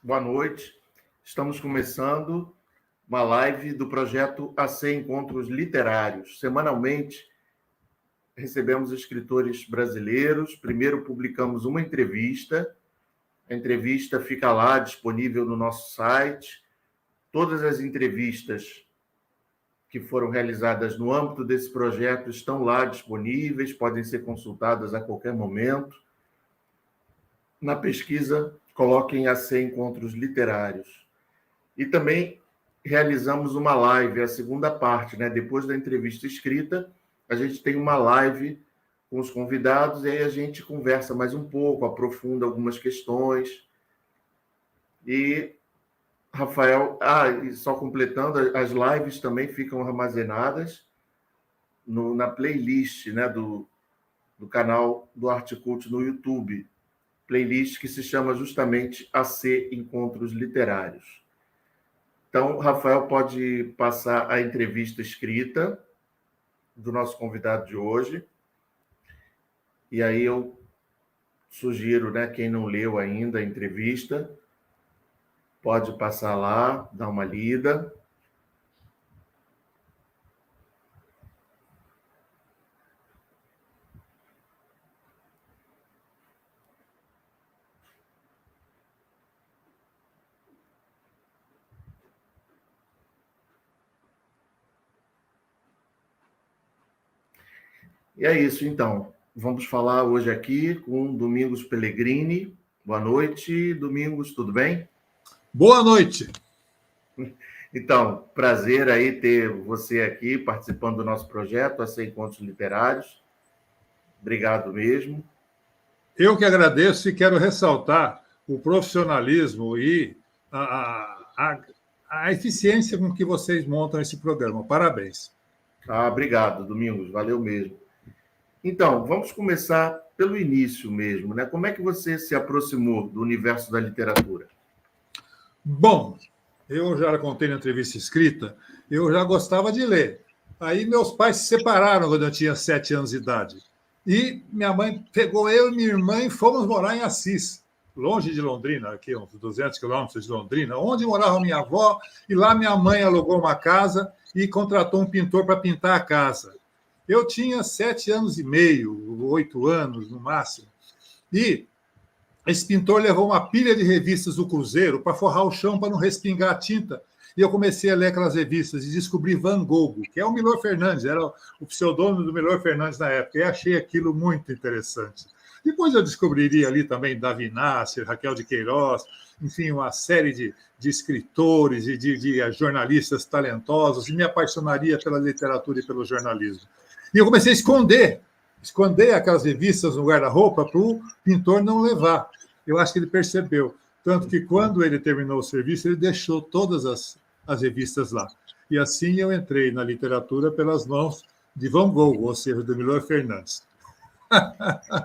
Boa noite. Estamos começando uma live do projeto AC Encontros Literários. Semanalmente, recebemos escritores brasileiros. Primeiro, publicamos uma entrevista. A entrevista fica lá, disponível no nosso site. Todas as entrevistas que foram realizadas no âmbito desse projeto estão lá disponíveis, podem ser consultadas a qualquer momento. Na pesquisa, coloquem AC Encontros Literários. E também realizamos uma live, a segunda parte, né? Depois da entrevista escrita, a gente tem uma live com os convidados e aí a gente conversa mais um pouco, aprofunda algumas questões. E, Rafael, e só completando, as lives também ficam armazenadas na playlist, né, do canal do Articult no YouTube. Playlist que se chama justamente AC Encontros Literários. Então, Rafael pode passar a entrevista escrita do nosso convidado de hoje. E aí eu sugiro, né, quem não leu ainda a entrevista, pode passar lá, dar uma lida. E é isso, então. Vamos falar hoje aqui com Domingos Pellegrini. Boa noite, Domingos, tudo bem? Boa noite. Então, prazer aí ter você aqui participando do nosso projeto, AC Encontros Literários. Obrigado mesmo. Eu que agradeço e quero ressaltar o profissionalismo e a eficiência com que vocês montam esse programa. Parabéns. Obrigado, Domingos. Valeu mesmo. Então, vamos começar pelo início mesmo, né? Como é que você se aproximou do universo da literatura? Bom, eu já contei na entrevista escrita, eu já gostava de ler. Aí meus pais se separaram quando eu tinha 7 anos de idade. E minha mãe pegou eu e minha irmã e fomos morar em Assis, longe de Londrina, aqui uns 200 quilômetros de Londrina, onde morava minha avó, e lá minha mãe alugou uma casa e contratou um pintor para pintar a casa. Eu tinha 7 anos e meio, 8 anos no máximo, e esse pintor levou uma pilha de revistas do Cruzeiro para forrar o chão para não respingar a tinta. E eu comecei a ler aquelas revistas e descobri Van Gogh, que é o Milor Fernandes, era o pseudônimo do Milor Fernandes na época, e achei aquilo muito interessante. Depois eu descobriria ali também Davi Nasser, Raquel de Queiroz, enfim, uma série de escritores e de jornalistas talentosos, e me apaixonaria pela literatura e pelo jornalismo. E eu comecei a esconder aquelas revistas no guarda-roupa para o pintor não levar. Eu acho que ele percebeu. Tanto que, quando ele terminou o serviço, ele deixou todas as revistas lá. E assim eu entrei na literatura pelas mãos de Van Gogh, ou seja, do Milor Fernandes.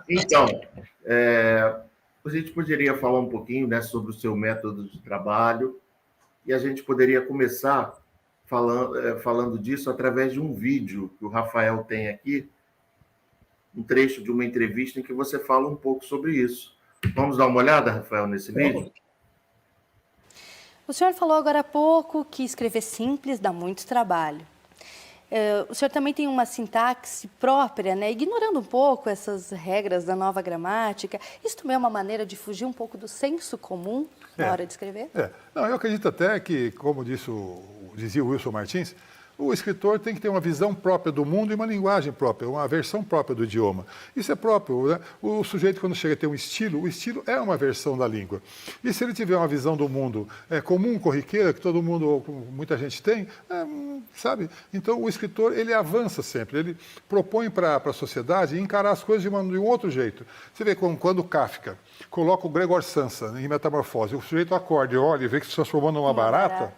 Então, a gente poderia falar um pouquinho, né, sobre o seu método de trabalho, e a gente poderia começar falando disso através de um vídeo que o Rafael tem aqui, um trecho de uma entrevista em que você fala um pouco sobre isso. Vamos dar uma olhada, Rafael, nesse vídeo? O senhor falou agora há pouco que escrever simples dá muito trabalho. O senhor também tem uma sintaxe própria, né? Ignorando um pouco essas regras da nova gramática. Isso também é uma maneira de fugir um pouco do senso comum na hora de escrever? Não, eu acredito até que, como dizia o Wilson Martins, o escritor tem que ter uma visão própria do mundo e uma linguagem própria, uma versão própria do idioma. Isso é próprio, né? O sujeito, quando chega a ter um estilo, o estilo é uma versão da língua. E se ele tiver uma visão do mundo comum, corriqueira, que todo mundo, muita gente tem, sabe? Então, o escritor, ele avança sempre, ele propõe para a sociedade encarar as coisas de um outro jeito. Você vê quando Kafka coloca o Gregor Samsa em Metamorfose, o sujeito acorda e olha e vê que se transformou numa barata.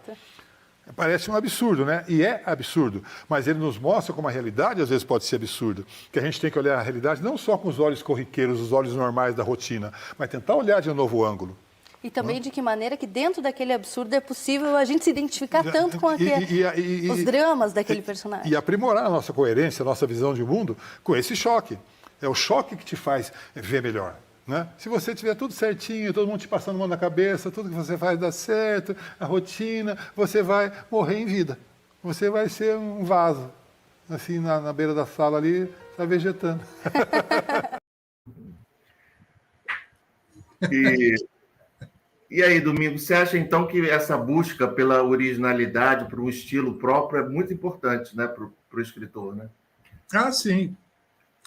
Parece um absurdo, né? E é absurdo. Mas ele nos mostra como a realidade às vezes pode ser absurda. Que a gente tem que olhar a realidade não só com os olhos corriqueiros, os olhos normais da rotina, mas tentar olhar de um novo ângulo. E também de que maneira que dentro daquele absurdo é possível a gente se identificar tanto com os dramas daquele personagem. E aprimorar a nossa coerência, a nossa visão de mundo com esse choque. É o choque que te faz ver melhor. Né? Se você tiver tudo certinho, todo mundo te passando a mão na cabeça, tudo que você faz dá certo, a rotina, você vai morrer em vida. Você vai ser um vaso, assim, na beira da sala ali, está vegetando. E aí, Domingos, você acha então que essa busca pela originalidade, por um estilo próprio, é muito importante, né, para o escritor, né? Ah, sim.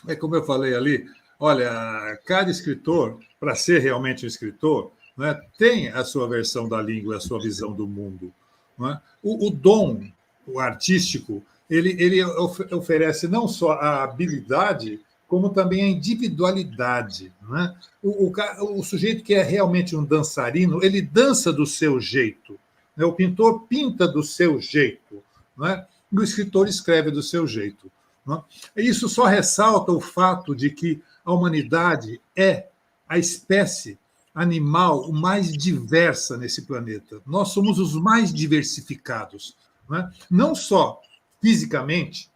É como eu falei ali, olha, cada escritor, para ser realmente um escritor, né, tem a sua versão da língua, a sua visão do mundo. Não é? O dom, o artístico, ele oferece não só a habilidade, como também a individualidade. Não é? O sujeito que é realmente um dançarino, ele dança do seu jeito. Né? O pintor pinta do seu jeito. Não é? E o escritor escreve do seu jeito. Não é? Isso só ressalta o fato de que a humanidade é a espécie animal mais diversa nesse planeta. Nós somos os mais diversificados. Não é? Não só fisicamente,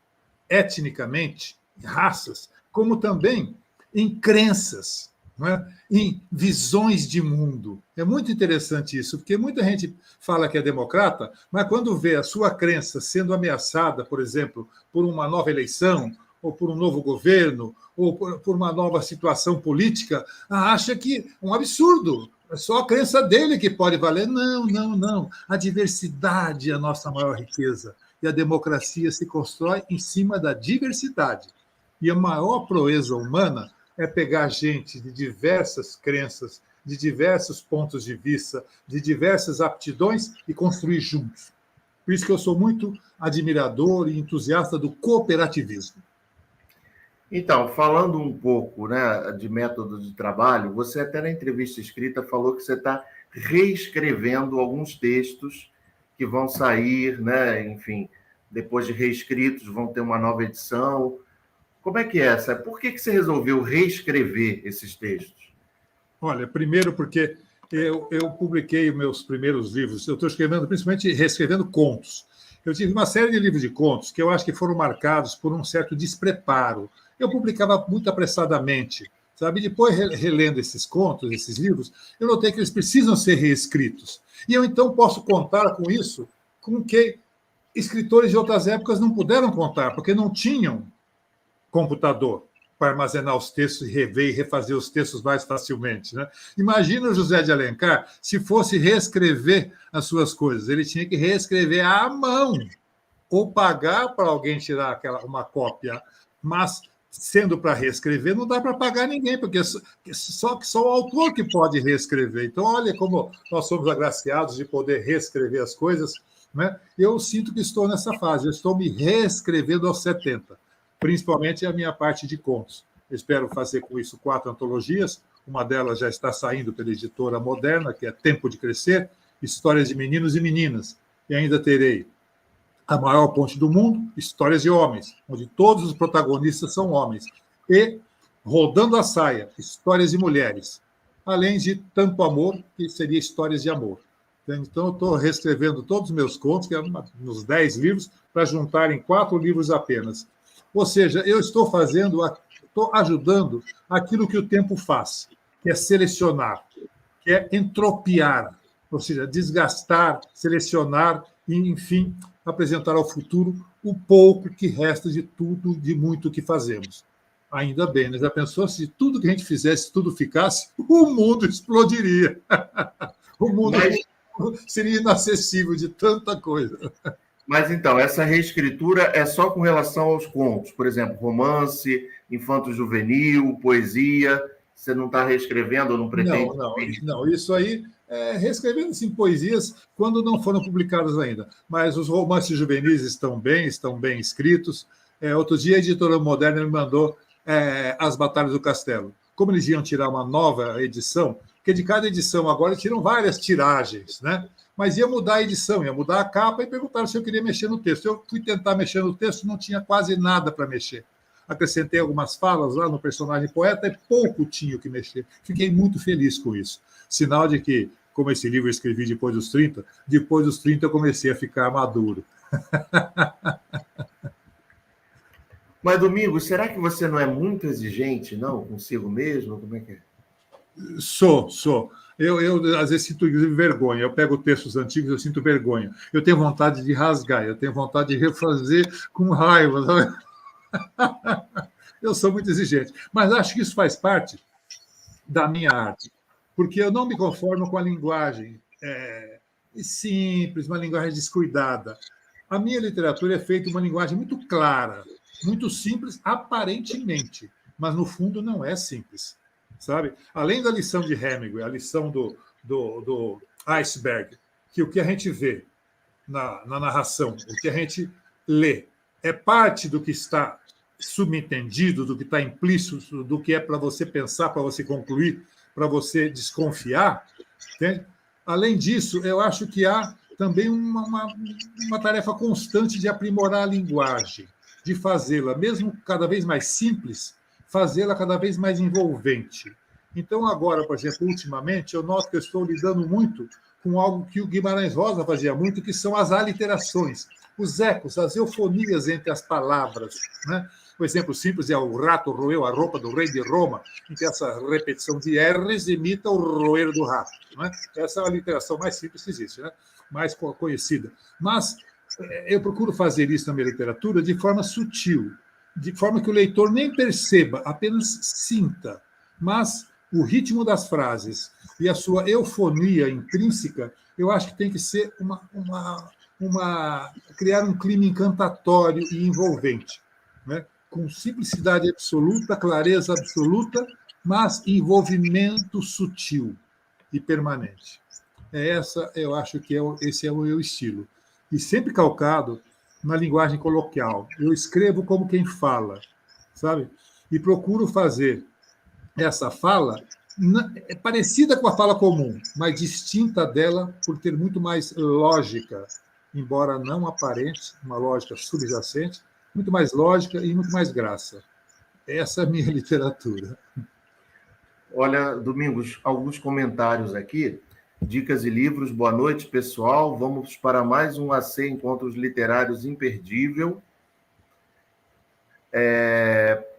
etnicamente, raças, como também em crenças, não é? Em visões de mundo. É muito interessante isso, porque muita gente fala que é democrata, mas quando vê a sua crença sendo ameaçada, por exemplo, por uma nova eleição, ou por um novo governo, ou por uma nova situação política, acha que é um absurdo. É só a crença dele que pode valer. Não, não, não. A diversidade é a nossa maior riqueza. E a democracia se constrói em cima da diversidade. E a maior proeza humana é pegar gente de diversas crenças, de diversos pontos de vista, de diversas aptidões e construir juntos. Por isso que eu sou muito admirador e entusiasta do cooperativismo. Então, falando um pouco, né, de método de trabalho, você até na entrevista escrita falou que você está reescrevendo alguns textos que vão sair, né, enfim, depois de reescritos, vão ter uma nova edição. Como é que é essa? Por que você resolveu reescrever esses textos? Olha, primeiro porque eu publiquei meus primeiros livros, eu estou escrevendo, principalmente reescrevendo contos. Eu tive uma série de livros de contos que eu acho que foram marcados por um certo despreparo. Eu publicava muito apressadamente, sabe? Depois, relendo esses contos, esses livros, eu notei que eles precisam ser reescritos. E eu, então, posso contar com isso, com que escritores de outras épocas não puderam contar, porque não tinham computador para armazenar os textos e rever e refazer os textos mais facilmente. Né? Imagina o José de Alencar se fosse reescrever as suas coisas. Ele tinha que reescrever à mão ou pagar para alguém tirar uma cópia. Mas, sendo para reescrever, não dá para pagar ninguém, porque só o autor que pode reescrever. Então, olha como nós somos agraciados de poder reescrever as coisas. Né? Eu sinto que estou nessa fase, eu estou me reescrevendo aos 70, principalmente a minha parte de contos. Eu espero fazer com isso 4 antologias, uma delas já está saindo pela editora Moderna, que é Tempo de Crescer, Histórias de Meninos e Meninas, e ainda terei A Maior Ponte do Mundo, Histórias de Homens, onde todos os protagonistas são homens, e Rodando a Saia, Histórias de Mulheres, além de Tanto Amor, que seria Histórias de Amor. Então, eu estou reescrevendo todos os meus contos, que é nos 10 livros, para juntar em 4 livros apenas. Ou seja, eu estou ajudando aquilo que o tempo faz, que é selecionar, que é entropiar, ou seja, desgastar, selecionar e, enfim, apresentar ao futuro o pouco que resta de tudo, de muito que fazemos. Ainda bem, né? Já pensou se tudo que a gente fizesse, tudo ficasse, o mundo explodiria. O mundo seria inacessível de tanta coisa. Mas, então, essa reescritura é só com relação aos contos, por exemplo, romance, infanto-juvenil, poesia, você não está reescrevendo ou não pretende? Não, isso aí reescrevendo assim, poesias quando não foram publicadas ainda. Mas os romances juvenis estão bem escritos. Outro dia a editora Moderna me mandou As Batalhas do Castelo. Como eles iam tirar uma nova edição, porque de cada edição agora tiram várias tiragens, né? Mas ia mudar a edição, ia mudar a capa e perguntaram se eu queria mexer no texto. Eu fui tentar mexer no texto, não tinha quase nada para mexer. Acrescentei algumas falas lá no personagem poeta e pouco tinha o que mexer. Fiquei muito feliz com isso. Sinal de que, como esse livro eu escrevi depois dos 30 eu comecei a ficar maduro. Mas, Domingos, será que você não é muito exigente, não, consigo mesmo? Como é que é? Sou. Eu, às vezes, sinto vergonha. Eu pego textos antigos, eu sinto vergonha. Eu tenho vontade de rasgar, eu tenho vontade de refazer com raiva. Sabe? Eu sou muito exigente. Mas acho que isso faz parte da minha arte, porque eu não me conformo com a linguagem simples, uma linguagem descuidada. A minha literatura é feita uma linguagem muito clara, muito simples, aparentemente, mas no fundo não é simples, sabe? Além da lição de Hemingway, a lição do iceberg, que o que a gente vê na narração, o que a gente lê, é parte do que está subentendido, do que está implícito, do que é para você pensar, para você concluir, para você desconfiar. Entende? Além disso, eu acho que há também uma tarefa constante de aprimorar a linguagem, de fazê-la, mesmo cada vez mais simples, fazê-la cada vez mais envolvente. Então, agora, por exemplo, ultimamente, eu noto que eu estou lidando muito com algo que o Guimarães Rosa fazia muito, que são as aliterações, os ecos, as eufonias entre as palavras, né? O exemplo simples é o rato roeu a roupa do rei de Roma, em que essa repetição de R's imita o roer do rato. Né? Essa é a literação mais simples que existe, né? Mais conhecida. Mas eu procuro fazer isso na minha literatura de forma sutil, de forma que o leitor nem perceba, apenas sinta. Mas o ritmo das frases e a sua eufonia intrínseca, eu acho que tem que ser criar um clima encantatório e envolvente, né? Com simplicidade absoluta, clareza absoluta, mas envolvimento sutil e permanente. Eu acho que esse é o meu estilo. E sempre calcado na linguagem coloquial. Eu escrevo como quem fala, sabe? E procuro fazer essa fala parecida com a fala comum, mas distinta dela por ter muito mais lógica, embora não aparente, uma lógica subjacente, muito mais lógica e muito mais graça. Essa é a minha literatura. Olha, Domingos, alguns comentários aqui. Dicas e livros, boa noite, pessoal. Vamos para mais um AC Encontros Literários imperdível.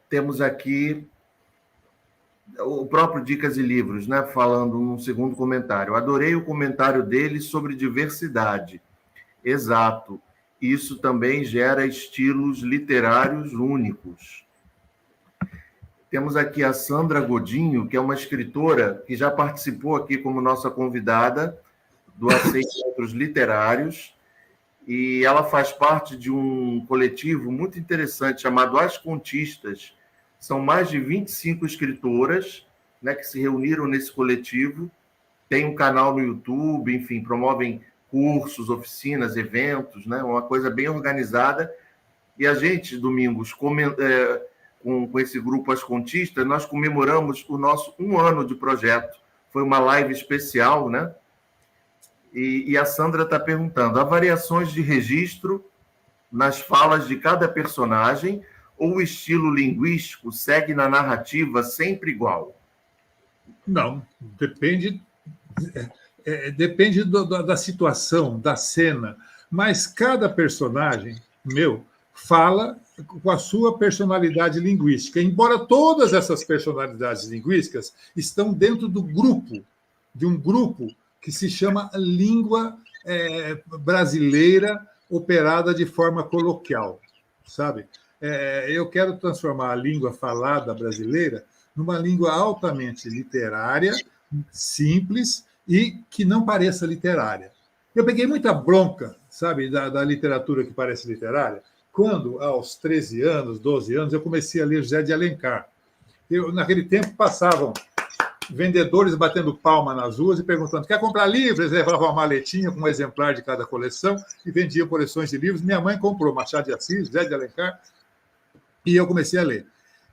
Temos aqui o próprio Dicas e Livros, né, falando num segundo comentário. Adorei o comentário dele sobre diversidade. Exato. Isso também gera estilos literários únicos. Temos aqui a Sandra Godinho, que é uma escritora que já participou aqui como nossa convidada do AC Encontros Literários, e ela faz parte de um coletivo muito interessante chamado As Contistas. São mais de 25 escritoras, né, que se reuniram nesse coletivo, tem um canal no YouTube, enfim, promovem cursos, oficinas, eventos, né, uma coisa bem organizada. E a gente, Domingos, com esse grupo As Contistas, nós comemoramos o nosso 1 ano de projeto. Foi uma live especial, né? E a Sandra está perguntando: há variações de registro nas falas de cada personagem ou o estilo linguístico segue na narrativa sempre igual? Não, depende da situação, da cena, mas cada personagem meu fala com a sua personalidade linguística, embora todas essas personalidades linguísticas estão dentro de um grupo que se chama língua brasileira operada de forma coloquial, sabe? Eu quero transformar a língua falada brasileira numa língua altamente literária, simples e que não pareça literária. Eu peguei muita bronca, sabe, da literatura que parece literária, quando, aos 13 anos, 12 anos, eu comecei a ler José de Alencar. Naquele tempo, passavam vendedores batendo palma nas ruas e perguntando: quer comprar livros? Eles levavam uma maletinha com um exemplar de cada coleção e vendiam coleções de livros. Minha mãe comprou Machado de Assis, José de Alencar, e eu comecei a ler.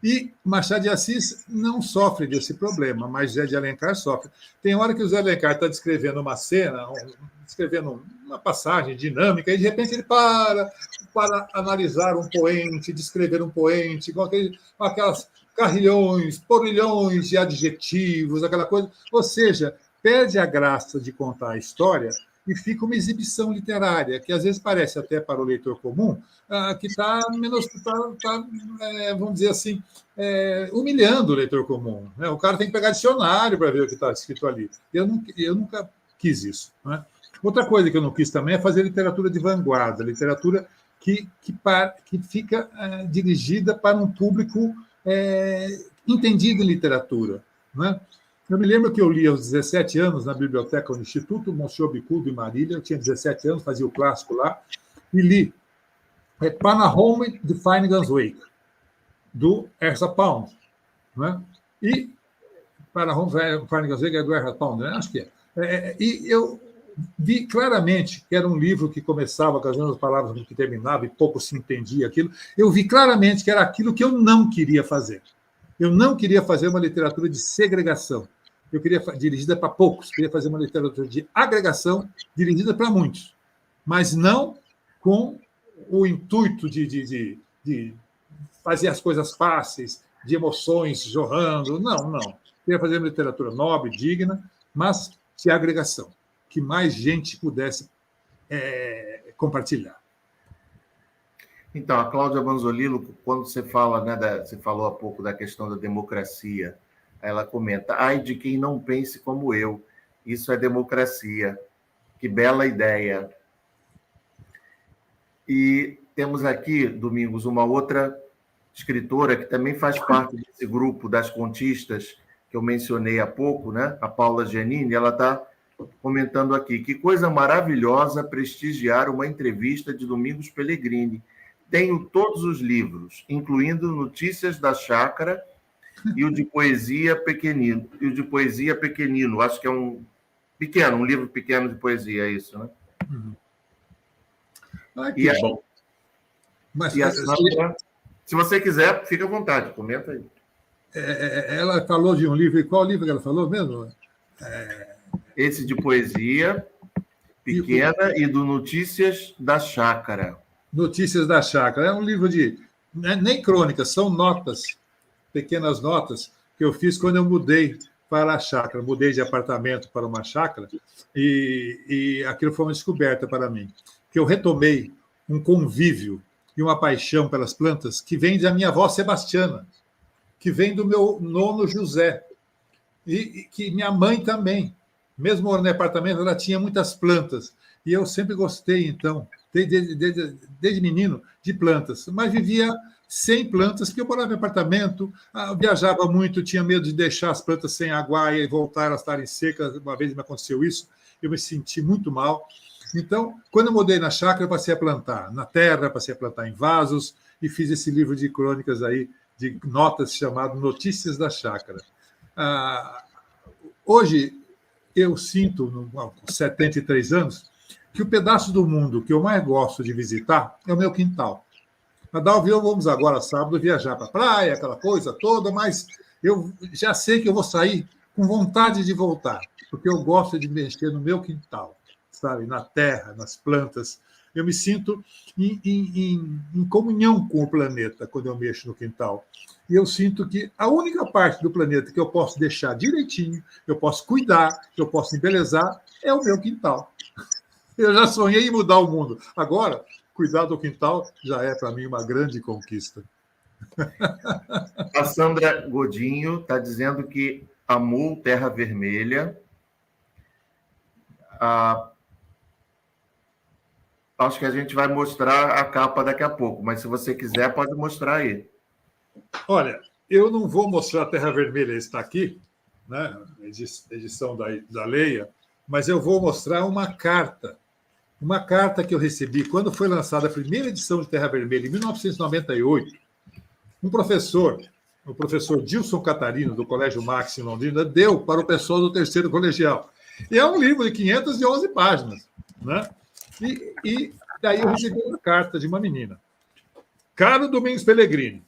E Machado de Assis não sofre desse problema, mas José de Alencar sofre. Tem hora que o José de Alencar está descrevendo uma cena, descrevendo uma passagem dinâmica, e de repente ele para analisar um poente, descrever um poente, com aquelas carrilhões, porrilhões de adjetivos, aquela coisa. Ou seja, perde a graça de contar a história e fica uma exibição literária, que às vezes parece até para o leitor comum que está, vamos dizer assim, humilhando o leitor comum. Né? O cara tem que pegar dicionário para ver o que está escrito ali. Eu nunca quis isso. Né? Outra coisa que eu não quis também é fazer literatura de vanguarda, literatura que fica dirigida para um público entendido em literatura. Né? Eu me lembro que eu li aos 17 anos na biblioteca do Instituto Monsieur Bicudo, em Marília. Eu tinha 17 anos, fazia o clássico lá, e li Panahome de Finnegan's Wake, do Ezra Pound. Né? E Panahome de Finnegan's Wake é do Ezra Pound, né? Acho que é. E eu vi claramente que era um livro que começava com as mesmas palavras que terminava e pouco se entendia aquilo. Eu vi claramente que era aquilo que eu não queria fazer. Eu não queria fazer uma literatura de segregação. Eu queria dirigida para poucos. Queria fazer uma literatura de agregação dirigida para muitos, mas não com o intuito de fazer as coisas fáceis, de emoções jorrando. Não. Queria fazer uma literatura nobre, digna, mas de agregação, que mais gente pudesse compartilhar. Então, a Cláudia Banzolillo, quando você fala, né, você falou há pouco da questão da democracia, ela comenta: ai de quem não pense como eu, isso é democracia. Que bela ideia. E temos aqui, Domingos, uma outra escritora que também faz parte desse grupo das contistas que eu mencionei há pouco, né? A Paula Giannini. Ela está comentando aqui: que coisa maravilhosa prestigiar uma entrevista de Domingos Pellegrini. Tenho todos os livros, incluindo Notícias da Chácara e o de Poesia Pequenino. Acho que é um livro pequeno de poesia, é isso, né? Que bom. Mas, Sandra, se você quiser, fica à vontade, comenta aí. Ela falou de um livro, e qual livro que ela falou mesmo? Esse de poesia pequena e do Notícias da Chácara. Notícias da Chácara. É um livro nem crônicas, são notas, pequenas notas, que eu fiz quando eu mudei para a chácara. Mudei de apartamento para uma chácara e aquilo foi uma descoberta para mim. Que eu retomei um convívio e uma paixão pelas plantas que vem da minha avó Sebastiana, que vem do meu nono José, e que minha mãe também. Mesmo morando em apartamento, ela tinha muitas plantas. E eu sempre gostei, então, desde menino, de plantas. Mas vivia sem plantas, porque eu morava em apartamento, viajava muito, tinha medo de deixar as plantas sem água e voltar a estarem secas. Uma vez me aconteceu isso, eu me senti muito mal. Então, quando eu mudei na chácara, eu passei a plantar na terra, passei a plantar em vasos e fiz esse livro de crônicas aí, de notas chamado Notícias da Chácara. Hoje, eu sinto, com 73 anos, que o pedaço do mundo que eu mais gosto de visitar é o meu quintal. Adalvo, vamos agora, sábado, viajar para a praia, aquela coisa toda, mas eu já sei que eu vou sair com vontade de voltar, porque eu gosto de mexer no meu quintal, sabe? Na terra, nas plantas. Eu me sinto em comunhão com o planeta quando eu mexo no quintal. E eu sinto que a única parte do planeta que eu posso deixar direitinho, eu posso cuidar, eu posso embelezar, é o meu quintal. Eu já sonhei em mudar o mundo. Agora, cuidar do quintal já é, para mim, uma grande conquista. A Sandra Godinho está dizendo que amou Terra Vermelha. Acho que a gente vai mostrar a capa daqui a pouco, mas se você quiser, pode mostrar aí. Olha, eu não vou mostrar a Terra Vermelha, está aqui, né? Edição da Leia, mas eu vou mostrar uma carta que eu recebi quando foi lançada a primeira edição de Terra Vermelha, em 1998. O professor Dilson Catarino, do Colégio Max, em Londrina, deu para o pessoal do terceiro colegial. E é um livro de 511 páginas, né? E daí eu recebi uma carta de uma menina. Caro Domingos Pellegrini,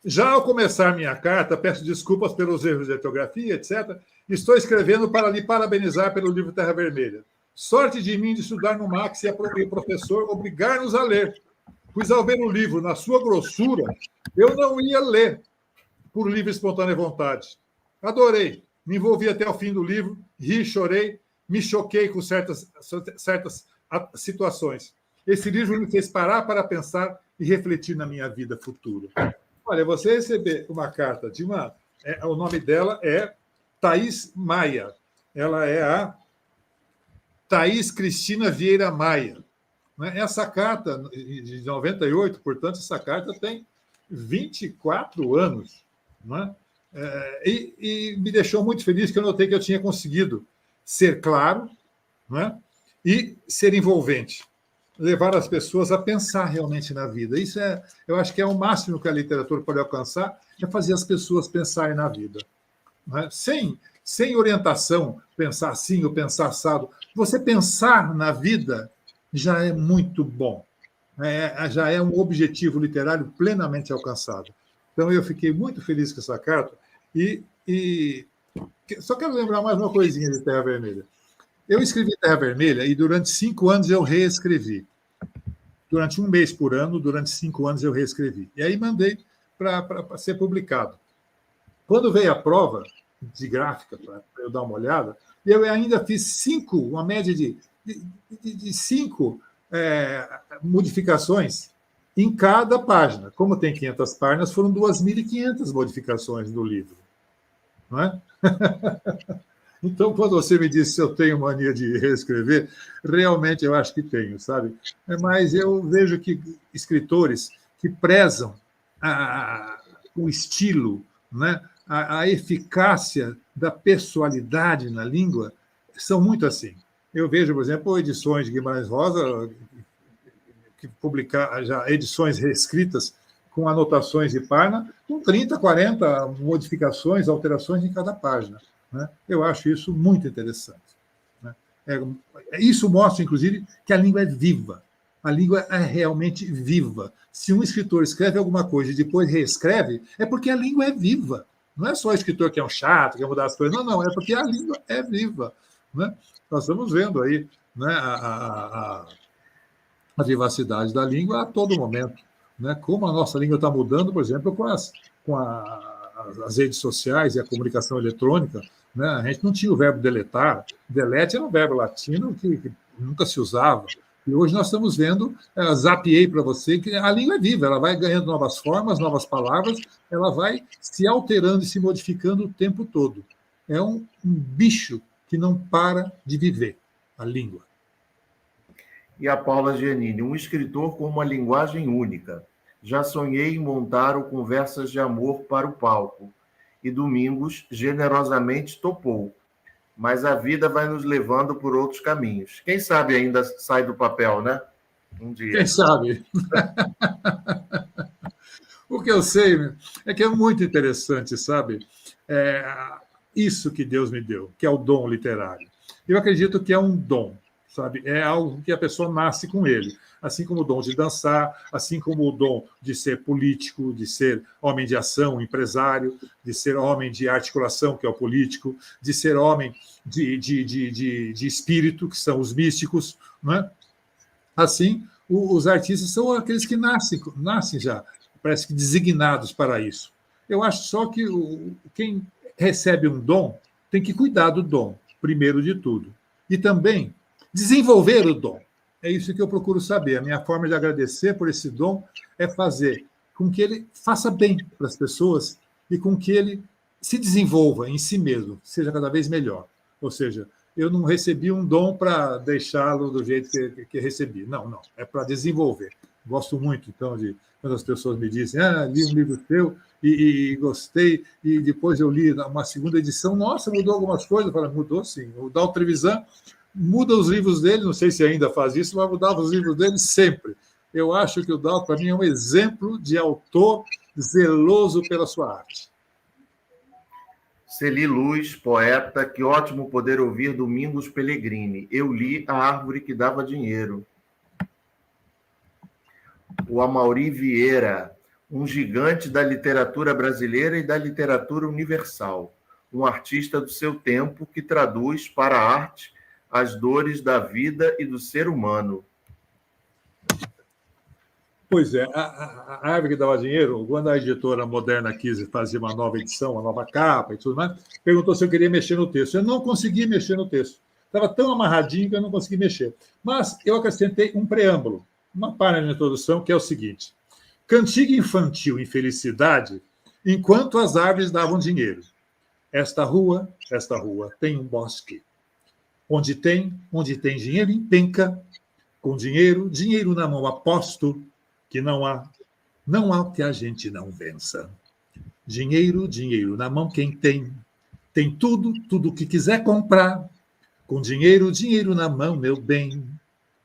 já ao começar minha carta, peço desculpas pelos erros de ortografia, etc. Estou escrevendo para lhe parabenizar pelo livro Terra Vermelha. Sorte de mim de estudar no Max e o professor obrigar-nos a ler, pois ao ver o livro na sua grossura, eu não ia ler por livre e espontânea vontade. Adorei, me envolvi até o fim do livro, ri, chorei me choquei com certas situações. Esse livro me fez parar para pensar e refletir na minha vida futura. Olha, você receber uma carta de uma... o nome dela é Thaís Maia. Ela é a Thaís Cristina Vieira Maia. Essa carta, de 98, portanto, essa carta tem 24 anos. Não é? E me deixou muito feliz, que eu notei que eu tinha conseguido ser claro, não é? E ser envolvente, levar as pessoas a pensar realmente na vida. Isso eu acho que é o máximo que a literatura pode alcançar, é fazer as pessoas pensarem na vida. Não é? Sem orientação, pensar assim ou pensar assado. Você pensar na vida já é muito bom. Já é um objetivo literário plenamente alcançado. Então, eu fiquei muito feliz com essa carta. E só quero lembrar mais uma coisinha de Terra Vermelha. Eu escrevi Terra Vermelha e durante 5 anos eu reescrevi. Durante 1 mês por ano, durante 5 anos eu reescrevi. E aí mandei para ser publicado. Quando veio a prova de gráfica, para eu dar uma olhada, eu ainda fiz uma média de 5 modificações em cada página. Como tem 500 páginas, foram 2.500 modificações do livro. Não é? Então, quando você me disse se eu tenho mania de reescrever, realmente eu acho que tenho, sabe? Mas eu vejo que escritores que prezam o estilo, né? A eficácia da pessoalidade na língua são muito assim. Eu vejo, por exemplo, edições de Guimarães Rosa, que publicar já edições reescritas com anotações de página, com 30, 40 modificações, alterações em cada página. Né? Eu acho isso muito interessante. Né? Isso mostra, inclusive, que a língua é viva. A língua é realmente viva. Se um escritor escreve alguma coisa e depois reescreve, é porque a língua é viva. Não é só o escritor que é um chato, que quer mudar as coisas. Não, é porque a língua é viva. Né? Nós estamos vendo aí, né, a vivacidade da língua a todo momento. Né? Como a nossa língua está mudando, por exemplo, com as redes sociais e a comunicação eletrônica. Né? A gente não tinha o verbo deletar. Delete era um verbo latino que nunca se usava. E hoje nós estamos vendo, zapiei para você, que a língua é viva, ela vai ganhando novas formas, novas palavras, ela vai se alterando e se modificando o tempo todo. É um bicho que não para de viver, a língua. E a Paula Giannini, um escritor com uma linguagem única. Já sonhei em montar o Conversas de Amor para o palco. E Domingos generosamente topou. Mas a vida vai nos levando por outros caminhos. Quem sabe ainda sai do papel, né? Um dia. Quem sabe? O que eu sei é que é muito interessante, sabe? Isso que Deus me deu, que é o dom literário. Eu acredito que é um dom, sabe? É algo que a pessoa nasce com ele. Assim como o dom de dançar, assim como o dom de ser político, de ser homem de ação, empresário, de ser homem de articulação, que é o político, de ser homem de espírito, que são os místicos. Não é? Assim, os artistas são aqueles que nascem já, parece que designados para isso. Eu acho só que quem recebe um dom tem que cuidar do dom, primeiro de tudo. E também desenvolver o dom. É isso que eu procuro saber. A minha forma de agradecer por esse dom é fazer com que ele faça bem para as pessoas e com que ele se desenvolva em si mesmo, seja cada vez melhor. Ou seja, eu não recebi um dom para deixá-lo do jeito que recebi. Não. É para desenvolver. Gosto muito, então, de quando as pessoas me dizem li um livro teu e gostei, e depois eu li uma segunda edição. Nossa, mudou algumas coisas. Eu falo, mudou sim. O Dalton Trevisan muda os livros dele, não sei se ainda faz isso, mas mudava os livros dele sempre. Eu acho que o Dalton, para mim, é um exemplo de autor zeloso pela sua arte. Celi Luz, poeta, que ótimo poder ouvir Domingos Pellegrini. Eu li A Árvore que Dava Dinheiro. O Amaury Vieira, um gigante da literatura brasileira e da literatura universal. Um artista do seu tempo que traduz para a arte as dores da vida e do ser humano. Pois é, a Árvore que Dava Dinheiro, quando a editora Moderna quis fazer uma nova edição, uma nova capa e tudo mais, perguntou se eu queria mexer no texto. Eu não consegui mexer no texto. estava tão amarradinho que eu não consegui mexer. Mas eu acrescentei um preâmbulo, uma página de introdução, que é o seguinte: cantiga infantil em felicidade, enquanto as árvores davam dinheiro. Esta rua tem um bosque. Onde tem dinheiro em penca, com dinheiro na mão, aposto que não há que a gente não vença. Dinheiro na mão, quem tem tudo que quiser comprar. Com dinheiro na mão, meu bem,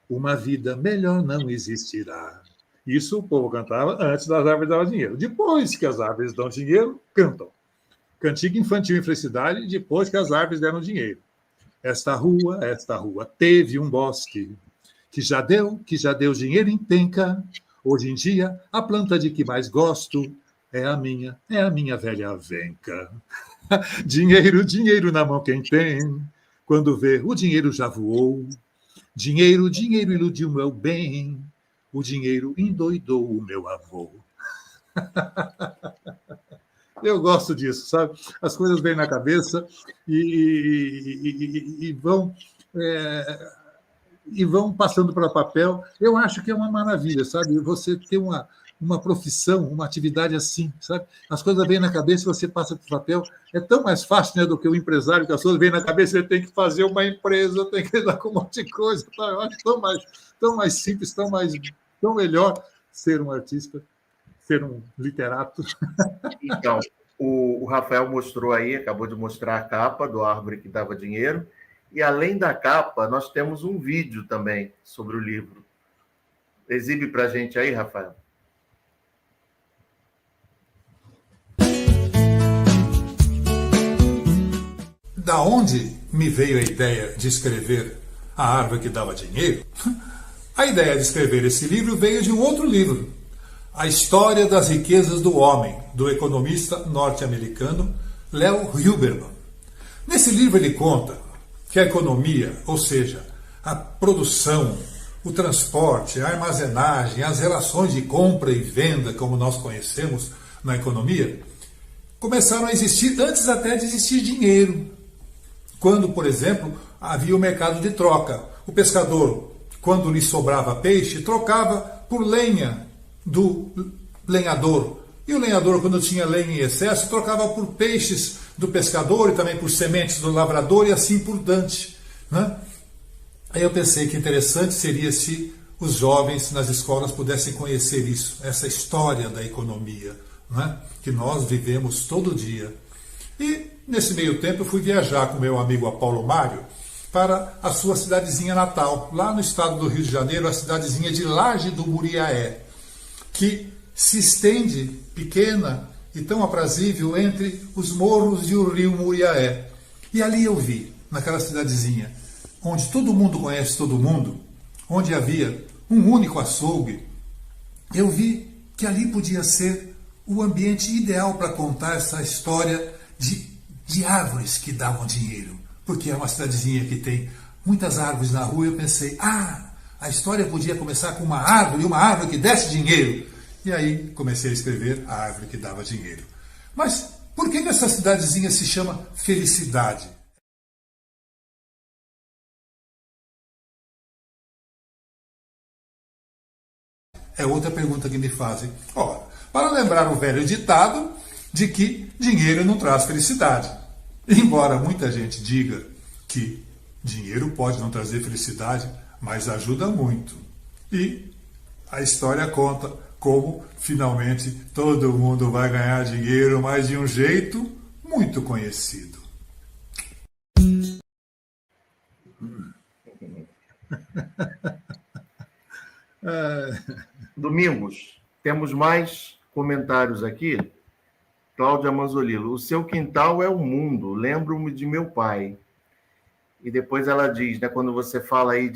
uma vida melhor não existirá. Isso o povo cantava antes das árvores darem dinheiro. Depois que as árvores dão dinheiro, cantam. Cantiga infantil em felicidade, depois que as árvores deram dinheiro. Esta rua teve um bosque que já deu dinheiro em penca. Hoje em dia, a planta de que mais gosto é a minha velha venca. Dinheiro na mão quem tem, quando vê o dinheiro já voou. Dinheiro iludiu meu bem, o dinheiro endoidou o meu avô. Eu gosto disso, sabe? As coisas vêm na cabeça e vão passando para o papel. Eu acho que é uma maravilha, sabe? Você ter uma profissão, uma atividade assim, sabe? As coisas vêm na cabeça e você passa para o papel. É tão mais fácil, né, do que o empresário, que as coisas vêm na cabeça, ele tem que fazer uma empresa, tem que lidar com um monte de coisa. Tá? Eu acho tão mais simples, tão melhor ser um artista, ser um literato. Então, o Rafael mostrou aí, acabou de mostrar a capa do Árvore que Dava Dinheiro, e além da capa, nós temos um vídeo também sobre o livro. Exibe para a gente aí, Rafael. Da onde me veio a ideia de escrever A Árvore que Dava Dinheiro? A ideia de escrever esse livro veio de um outro livro, A História das Riquezas do Homem, do economista norte-americano Leo Huberman. Nesse livro ele conta que a economia, ou seja, a produção, o transporte, a armazenagem, as relações de compra e venda, como nós conhecemos na economia, começaram a existir antes até de existir dinheiro. Quando, por exemplo, havia o mercado de troca. O pescador, quando lhe sobrava peixe, trocava por lenha do lenhador. E o lenhador, quando tinha lenha em excesso, trocava por peixes do pescador e também por sementes do lavrador e assim por diante, né? Aí eu pensei que interessante seria se os jovens nas escolas pudessem conhecer isso, essa história da economia, né? Que nós vivemos todo dia. E, nesse meio tempo, eu fui viajar com meu amigo Apolo Mário para a sua cidadezinha natal, lá no estado do Rio de Janeiro, a cidadezinha de Laje do Muriaé, que se estende, pequena e tão aprazível, entre os morros e o rio Muriaé. E ali eu vi, naquela cidadezinha, onde todo mundo conhece todo mundo, onde havia um único açougue, eu vi que ali podia ser o ambiente ideal para contar essa história de árvores que davam dinheiro. Porque é uma cidadezinha que tem muitas árvores na rua, e eu pensei, a história podia começar com uma árvore que desse dinheiro. E aí comecei a escrever A Árvore que Dava Dinheiro. Mas por que essa cidadezinha se chama Felicidade? É outra pergunta que me fazem. Ora, para lembrar o velho ditado de que dinheiro não traz felicidade. Embora muita gente diga que dinheiro pode não trazer felicidade, mas ajuda muito. E a história conta como, finalmente, todo mundo vai ganhar dinheiro, mas de um jeito muito conhecido. Domingos, temos mais comentários aqui. Cláudia Manzolillo, o seu quintal é o mundo, lembro-me de meu pai. E depois ela diz, né, quando você fala aí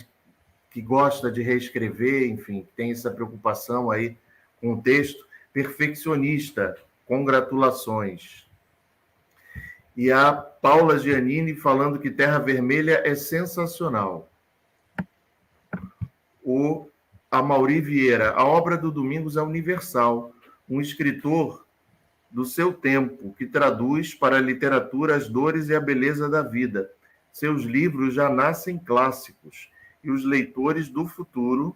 que gosta de reescrever, enfim, tem essa preocupação aí com o texto, perfeccionista, congratulações. E a Paula Giannini falando que Terra Vermelha é sensacional. O Amaury Vieira, a obra do Domingos é universal, um escritor do seu tempo, que traduz para a literatura as dores e a beleza da vida, seus livros já nascem clássicos e os leitores do futuro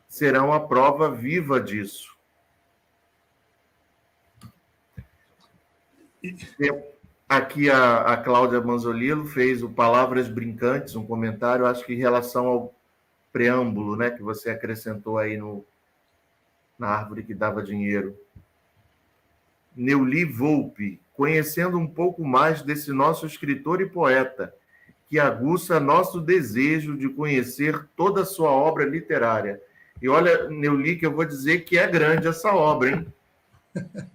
serão a prova viva disso. Aqui a Cláudia Manzolillo fez o Palavras Brincantes, um comentário, acho que em relação ao preâmbulo, né, que você acrescentou aí na árvore que dava dinheiro. Neuli Volpe, conhecendo um pouco mais desse nosso escritor e poeta, que aguça nosso desejo de conhecer toda a sua obra literária. E olha, Neuli, que eu vou dizer que é grande essa obra, hein?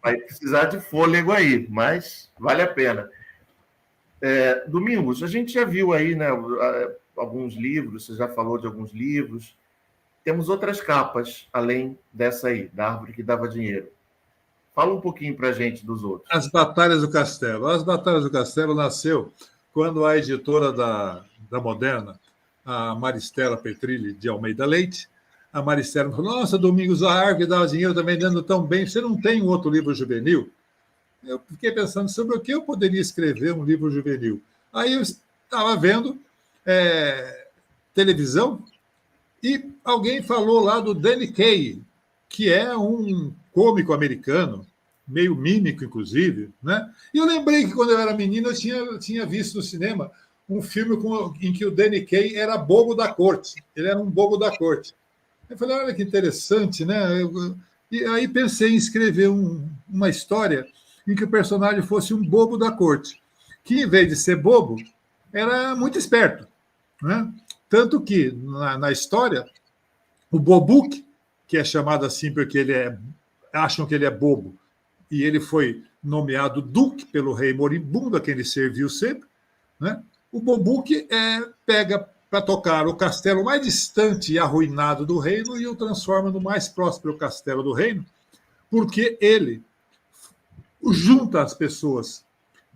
Vai precisar de fôlego aí, mas vale a pena. Domingos, a gente já viu aí, né, alguns livros, você já falou de alguns livros. Temos outras capas, além dessa aí, da Árvore que Dava Dinheiro. Fala um pouquinho para a gente dos outros. As Batalhas do Castelo. As Batalhas do Castelo nasceu quando a editora da Moderna, a Maristela Petrilli de Almeida Leite, a Maristela falou: nossa, Domingos, a Árvore dava dinheiro, está vendendo tão bem, você não tem um outro livro juvenil? Eu fiquei pensando sobre o que eu poderia escrever um livro juvenil. Aí eu estava vendo televisão e alguém falou lá do Danny Kaye, que é um cômico americano, meio mímico, inclusive, né? E eu lembrei que, quando eu era menino, eu tinha visto no cinema um filme em que o Danny Kaye era bobo da corte. Ele era um bobo da corte. Eu falei, olha que interessante, né? E aí pensei em escrever uma história em que o personagem fosse um bobo da corte, que, em vez de ser bobo, era muito esperto, né? Tanto que, na história, o Bobuque, que é chamado assim porque acham que ele é bobo, e ele foi nomeado duque pelo rei moribundo, a quem ele serviu sempre, né? O Bobuque pega para tocar o castelo mais distante e arruinado do reino e o transforma no mais próspero castelo do reino, porque ele junta as pessoas,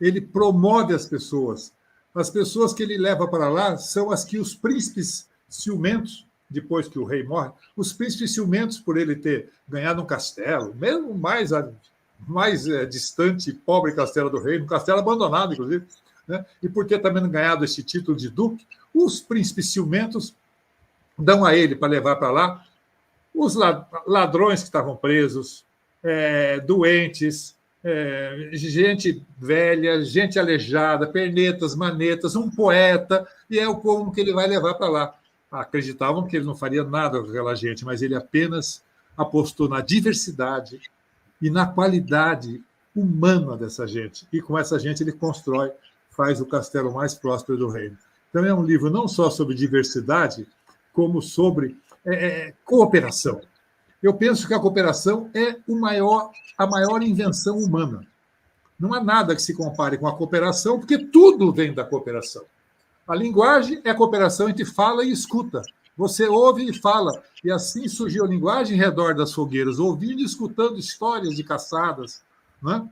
ele promove as pessoas. As pessoas que ele leva para lá são as que os príncipes ciumentos, depois que o rei morre, os príncipes ciumentos, por ele ter ganhado um castelo, mesmo mais distante, pobre castelo do rei, um castelo abandonado, inclusive, né? E por ter também ganhado esse título de duque, os príncipes ciumentos dão a ele para levar para lá os ladrões que estavam presos, doentes, gente velha, gente aleijada, pernetas, manetas, um poeta, e é o povo que ele vai levar para lá. Acreditavam que ele não faria nada com aquela gente, mas ele apenas apostou na diversidade e na qualidade humana dessa gente. E com essa gente ele faz o castelo mais próspero do reino. Então é um livro não só sobre diversidade, como sobre cooperação. Eu penso que a cooperação é a maior invenção humana. Não há nada que se compare com a cooperação, porque tudo vem da cooperação. A linguagem é a cooperação entre fala e escuta. Você ouve e fala. E assim surgiu a linguagem em redor das fogueiras, ouvindo e escutando histórias de caçadas. Né?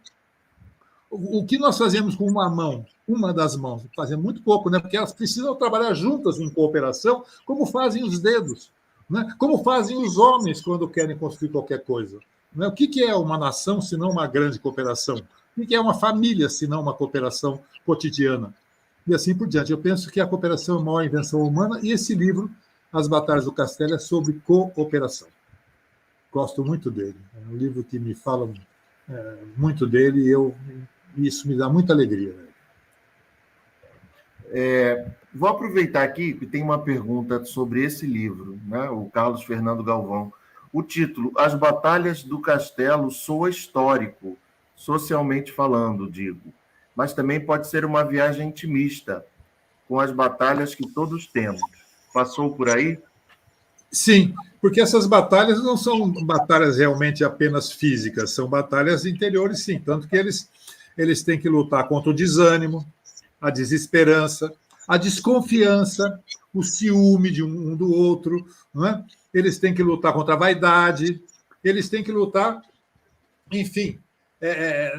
O que nós fazemos com uma das mãos? Fazemos muito pouco, né? Porque elas precisam trabalhar juntas em cooperação, como fazem os dedos, né? Como fazem os homens quando querem construir qualquer coisa. Né? O que é uma nação, se não uma grande cooperação? O que é uma família, se não uma cooperação cotidiana? E assim por diante. Eu penso que a cooperação é a maior invenção humana, e esse livro, As Batalhas do Castelo, é sobre cooperação. Gosto muito dele. É um livro que me fala muito dele, e isso me dá muita alegria. Vou aproveitar aqui que tem uma pergunta sobre esse livro, né? O Carlos Fernando Galvão. O título, As Batalhas do Castelo, soa histórico, socialmente falando, digo, mas também pode ser uma viagem intimista, com as batalhas que todos temos. Passou por aí? Sim, porque essas batalhas não são batalhas realmente apenas físicas, são batalhas interiores, sim, tanto que eles têm que lutar contra o desânimo, a desesperança, a desconfiança, o ciúme de um do outro, não é? Eles têm que lutar contra a vaidade, eles têm que lutar, enfim,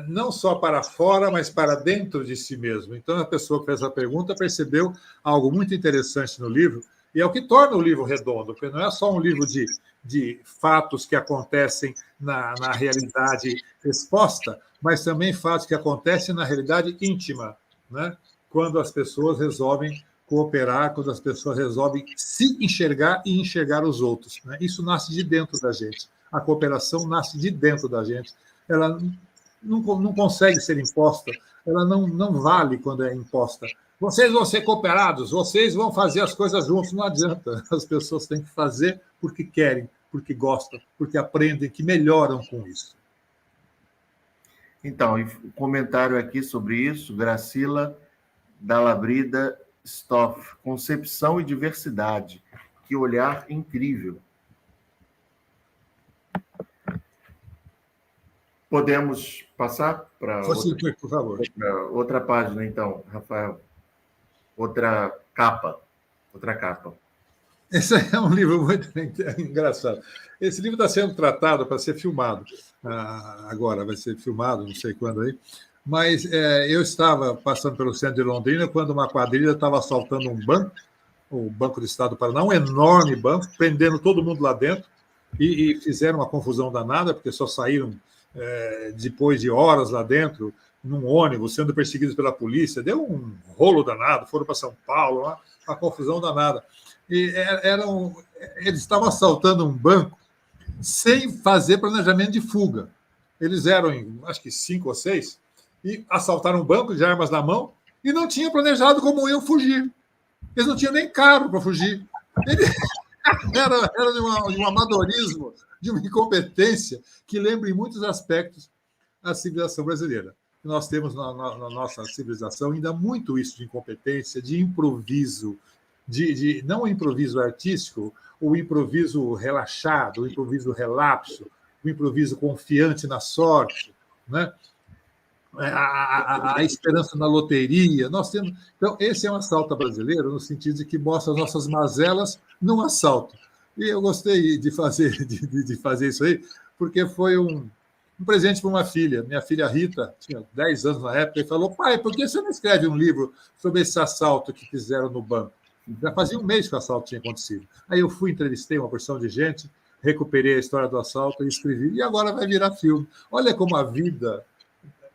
não só para fora, mas para dentro de si mesmo. Então, a pessoa que fez a pergunta percebeu algo muito interessante no livro, e é o que torna o livro redondo, porque não é só um livro de fatos que acontecem na realidade exposta, mas também fatos que acontecem na realidade íntima, né? quando as pessoas resolvem cooperar, quando as pessoas resolvem se enxergar e enxergar os outros, né? Isso nasce de dentro da gente. A cooperação nasce de dentro da gente. Ela não consegue ser imposta, ela não vale quando é imposta. Vocês vão ser cooperados, vocês vão fazer as coisas juntos. Não adianta. As pessoas têm que fazer porque querem, porque gostam, porque aprendem, que melhoram com isso. Então, comentário aqui sobre isso, Gracila Dalabrida Stoff, concepção e diversidade. Que olhar incrível. Podemos passar para por favor. Outra página, então, Rafael. Outra capa. Esse é um livro muito engraçado. Esse livro está sendo tratado para ser filmado. Agora vai ser filmado, não sei quando aí. Mas eu estava passando pelo centro de Londrina quando uma quadrilha estava assaltando um banco, o Banco do Estado do Paraná, um enorme banco, prendendo todo mundo lá dentro, e fizeram uma confusão danada, porque só saíram depois de horas lá dentro, num ônibus, sendo perseguidos pela polícia. Deu um rolo danado, foram para São Paulo, uma confusão danada. E eles estavam assaltando um banco sem fazer planejamento de fuga. Eles eram, acho que 5 ou 6, e assaltaram um banco de armas na mão e não tinham planejado como iam fugir. Eles não tinham nem carro para fugir. Era de um amadorismo, de uma incompetência que lembra em muitos aspectos a civilização brasileira. Nós temos na nossa civilização ainda muito isso de incompetência, de improviso, não o improviso artístico, o improviso relaxado, o improviso relapso, o improviso confiante na sorte, né? A esperança na loteria. Nós temos. Então, esse é um assalto brasileiro, no sentido de que mostra as nossas mazelas num assalto. E eu gostei de fazer isso aí, porque foi um presente para uma filha. Minha filha Rita, tinha 10 anos na época, e falou: pai, por que você não escreve um livro sobre esse assalto que fizeram no banco? Já fazia um mês que o assalto tinha acontecido. Aí eu fui, entrevistei uma porção de gente, recuperei a história do assalto e escrevi. E agora vai virar filme. Olha como a vida,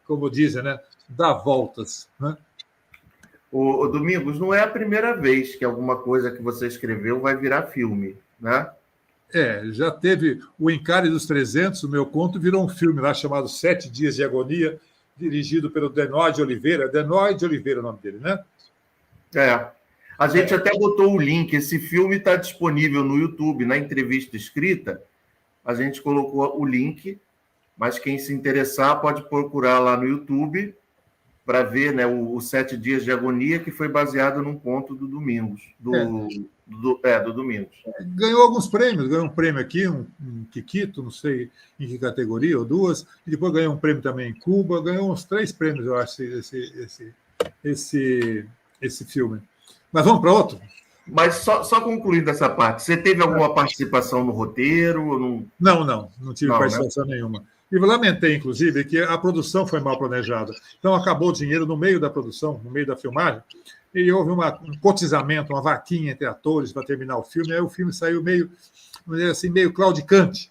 como dizem, né, dá voltas. Né? O Domingos, não é a primeira vez que alguma coisa que você escreveu vai virar filme, né? Já teve o Encare dos 300, o meu conto virou um filme lá chamado 7 Dias de Agonia, dirigido pelo Denoy de Oliveira. Denoy de Oliveira é o nome dele, né? A gente até botou o link. Esse filme está disponível no YouTube, na entrevista escrita. A gente colocou o link, mas quem se interessar pode procurar lá no YouTube para ver, né, o 7 Dias de Agonia, que foi baseado num conto do Domingos. Do Domingos. Ganhou alguns prêmios. Ganhou um prêmio aqui, um Kikito, não sei em que categoria, ou 2. E depois ganhou um prêmio também em Cuba. Ganhou uns 3 prêmios, eu acho, esse filme. Mas vamos para outro? Mas só concluindo essa parte, você teve alguma participação no roteiro? Não tive participação nenhuma. E lamentei, inclusive, que a produção foi mal planejada. Então, acabou o dinheiro no meio da produção, no meio da filmagem, e houve um cotizamento, uma vaquinha entre atores para terminar o filme, aí o filme saiu meio claudicante.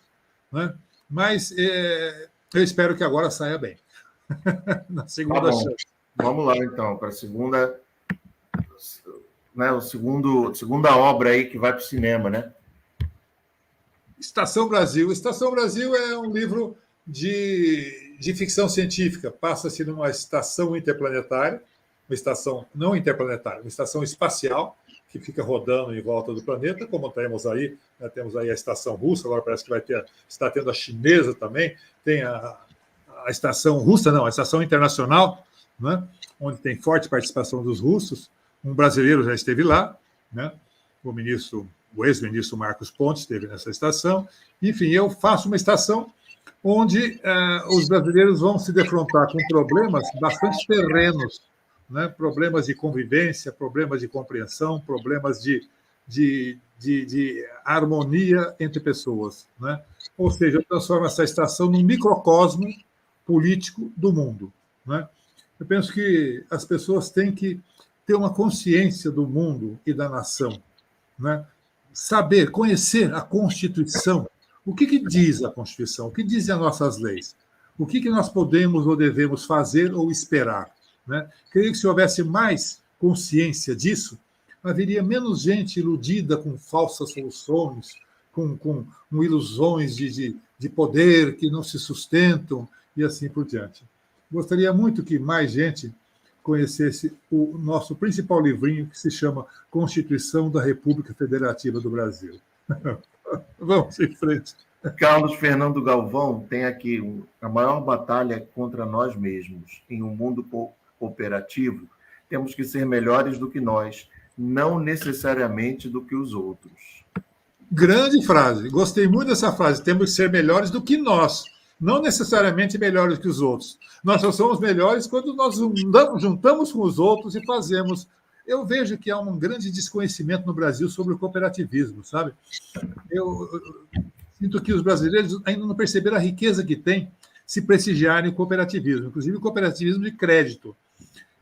Né? Mas eu espero que agora saia bem. Na segunda chance. Vamos lá, então, para a segunda... Né, segunda obra aí que vai para o cinema, né? Estação Brasil. Estação Brasil é um livro de ficção científica. Passa-se numa estação interplanetária, uma estação não interplanetária, uma estação espacial que fica rodando em volta do planeta, como temos aí, né, temos aí a estação russa, agora parece que está tendo a chinesa também, tem a estação russa, não, a estação internacional, né, onde tem forte participação dos russos. Um brasileiro já esteve lá, né? O ex-ministro Marcos Pontes esteve nessa estação. Enfim, eu faço uma estação onde os brasileiros vão se defrontar com problemas bastante terrenos, né? Problemas de convivência, problemas de compreensão, problemas de harmonia entre pessoas. Né? Ou seja, eu transformo essa estação num microcosmo político do mundo. Né? Eu penso que as pessoas têm que ter uma consciência do mundo e da nação, né? Saber, conhecer a Constituição. O que diz a Constituição? O que dizem as nossas leis? O que nós podemos ou devemos fazer ou esperar? né? Creio que se houvesse mais consciência disso, haveria menos gente iludida com falsas soluções, com ilusões de poder que não se sustentam e assim por diante. Gostaria muito que mais gente conhecesse o nosso principal livrinho, que se chama Constituição da República Federativa do Brasil. Vamos em frente. Carlos Fernando Galvão tem aqui a maior batalha contra nós mesmos. Em um mundo cooperativo, temos que ser melhores do que nós, não necessariamente do que os outros. Grande frase. Gostei muito dessa frase. Temos que ser melhores do que nós, não necessariamente melhores que os outros. Nós só somos melhores quando nós juntamos com os outros e fazemos. Eu vejo que há um grande desconhecimento no Brasil sobre o cooperativismo, sabe? Eu sinto que os brasileiros ainda não perceberam a riqueza que tem se prestigiarem o cooperativismo, inclusive o cooperativismo de crédito.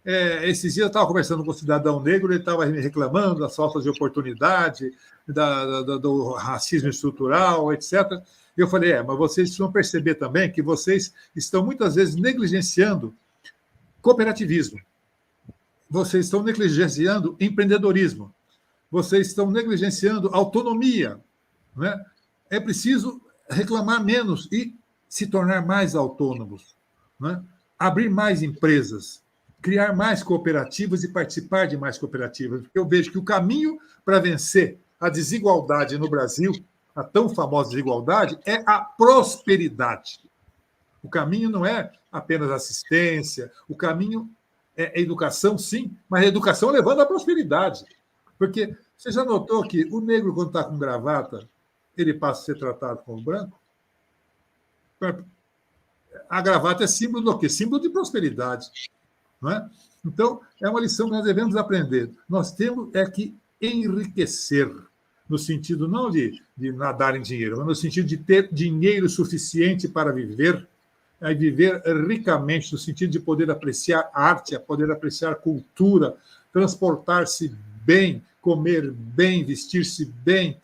Esses dias eu estava conversando com um cidadão negro, ele estava me reclamando das faltas de oportunidade, do racismo estrutural, etc. Eu falei, mas vocês precisam perceber também que vocês estão muitas vezes negligenciando cooperativismo. Vocês estão negligenciando empreendedorismo. Vocês estão negligenciando autonomia. Né? É preciso reclamar menos e se tornar mais autônomos. Né? Abrir mais empresas, criar mais cooperativas e participar de mais cooperativas. Porque eu vejo que o caminho para vencer a desigualdade no Brasil, a tão famosa desigualdade, é a prosperidade. O caminho não é apenas assistência, o caminho é educação, sim, mas a educação levando à prosperidade. Porque você já notou que o negro, quando está com gravata, ele passa a ser tratado como branco? A gravata é símbolo do quê? Símbolo de prosperidade. Não é? Então, é uma lição que nós devemos aprender. Nós temos que enriquecer, no sentido não de nadar em dinheiro, mas no sentido de ter dinheiro suficiente para viver, e viver ricamente, no sentido de poder apreciar arte, poder apreciar cultura, transportar-se bem, comer bem, vestir-se bem,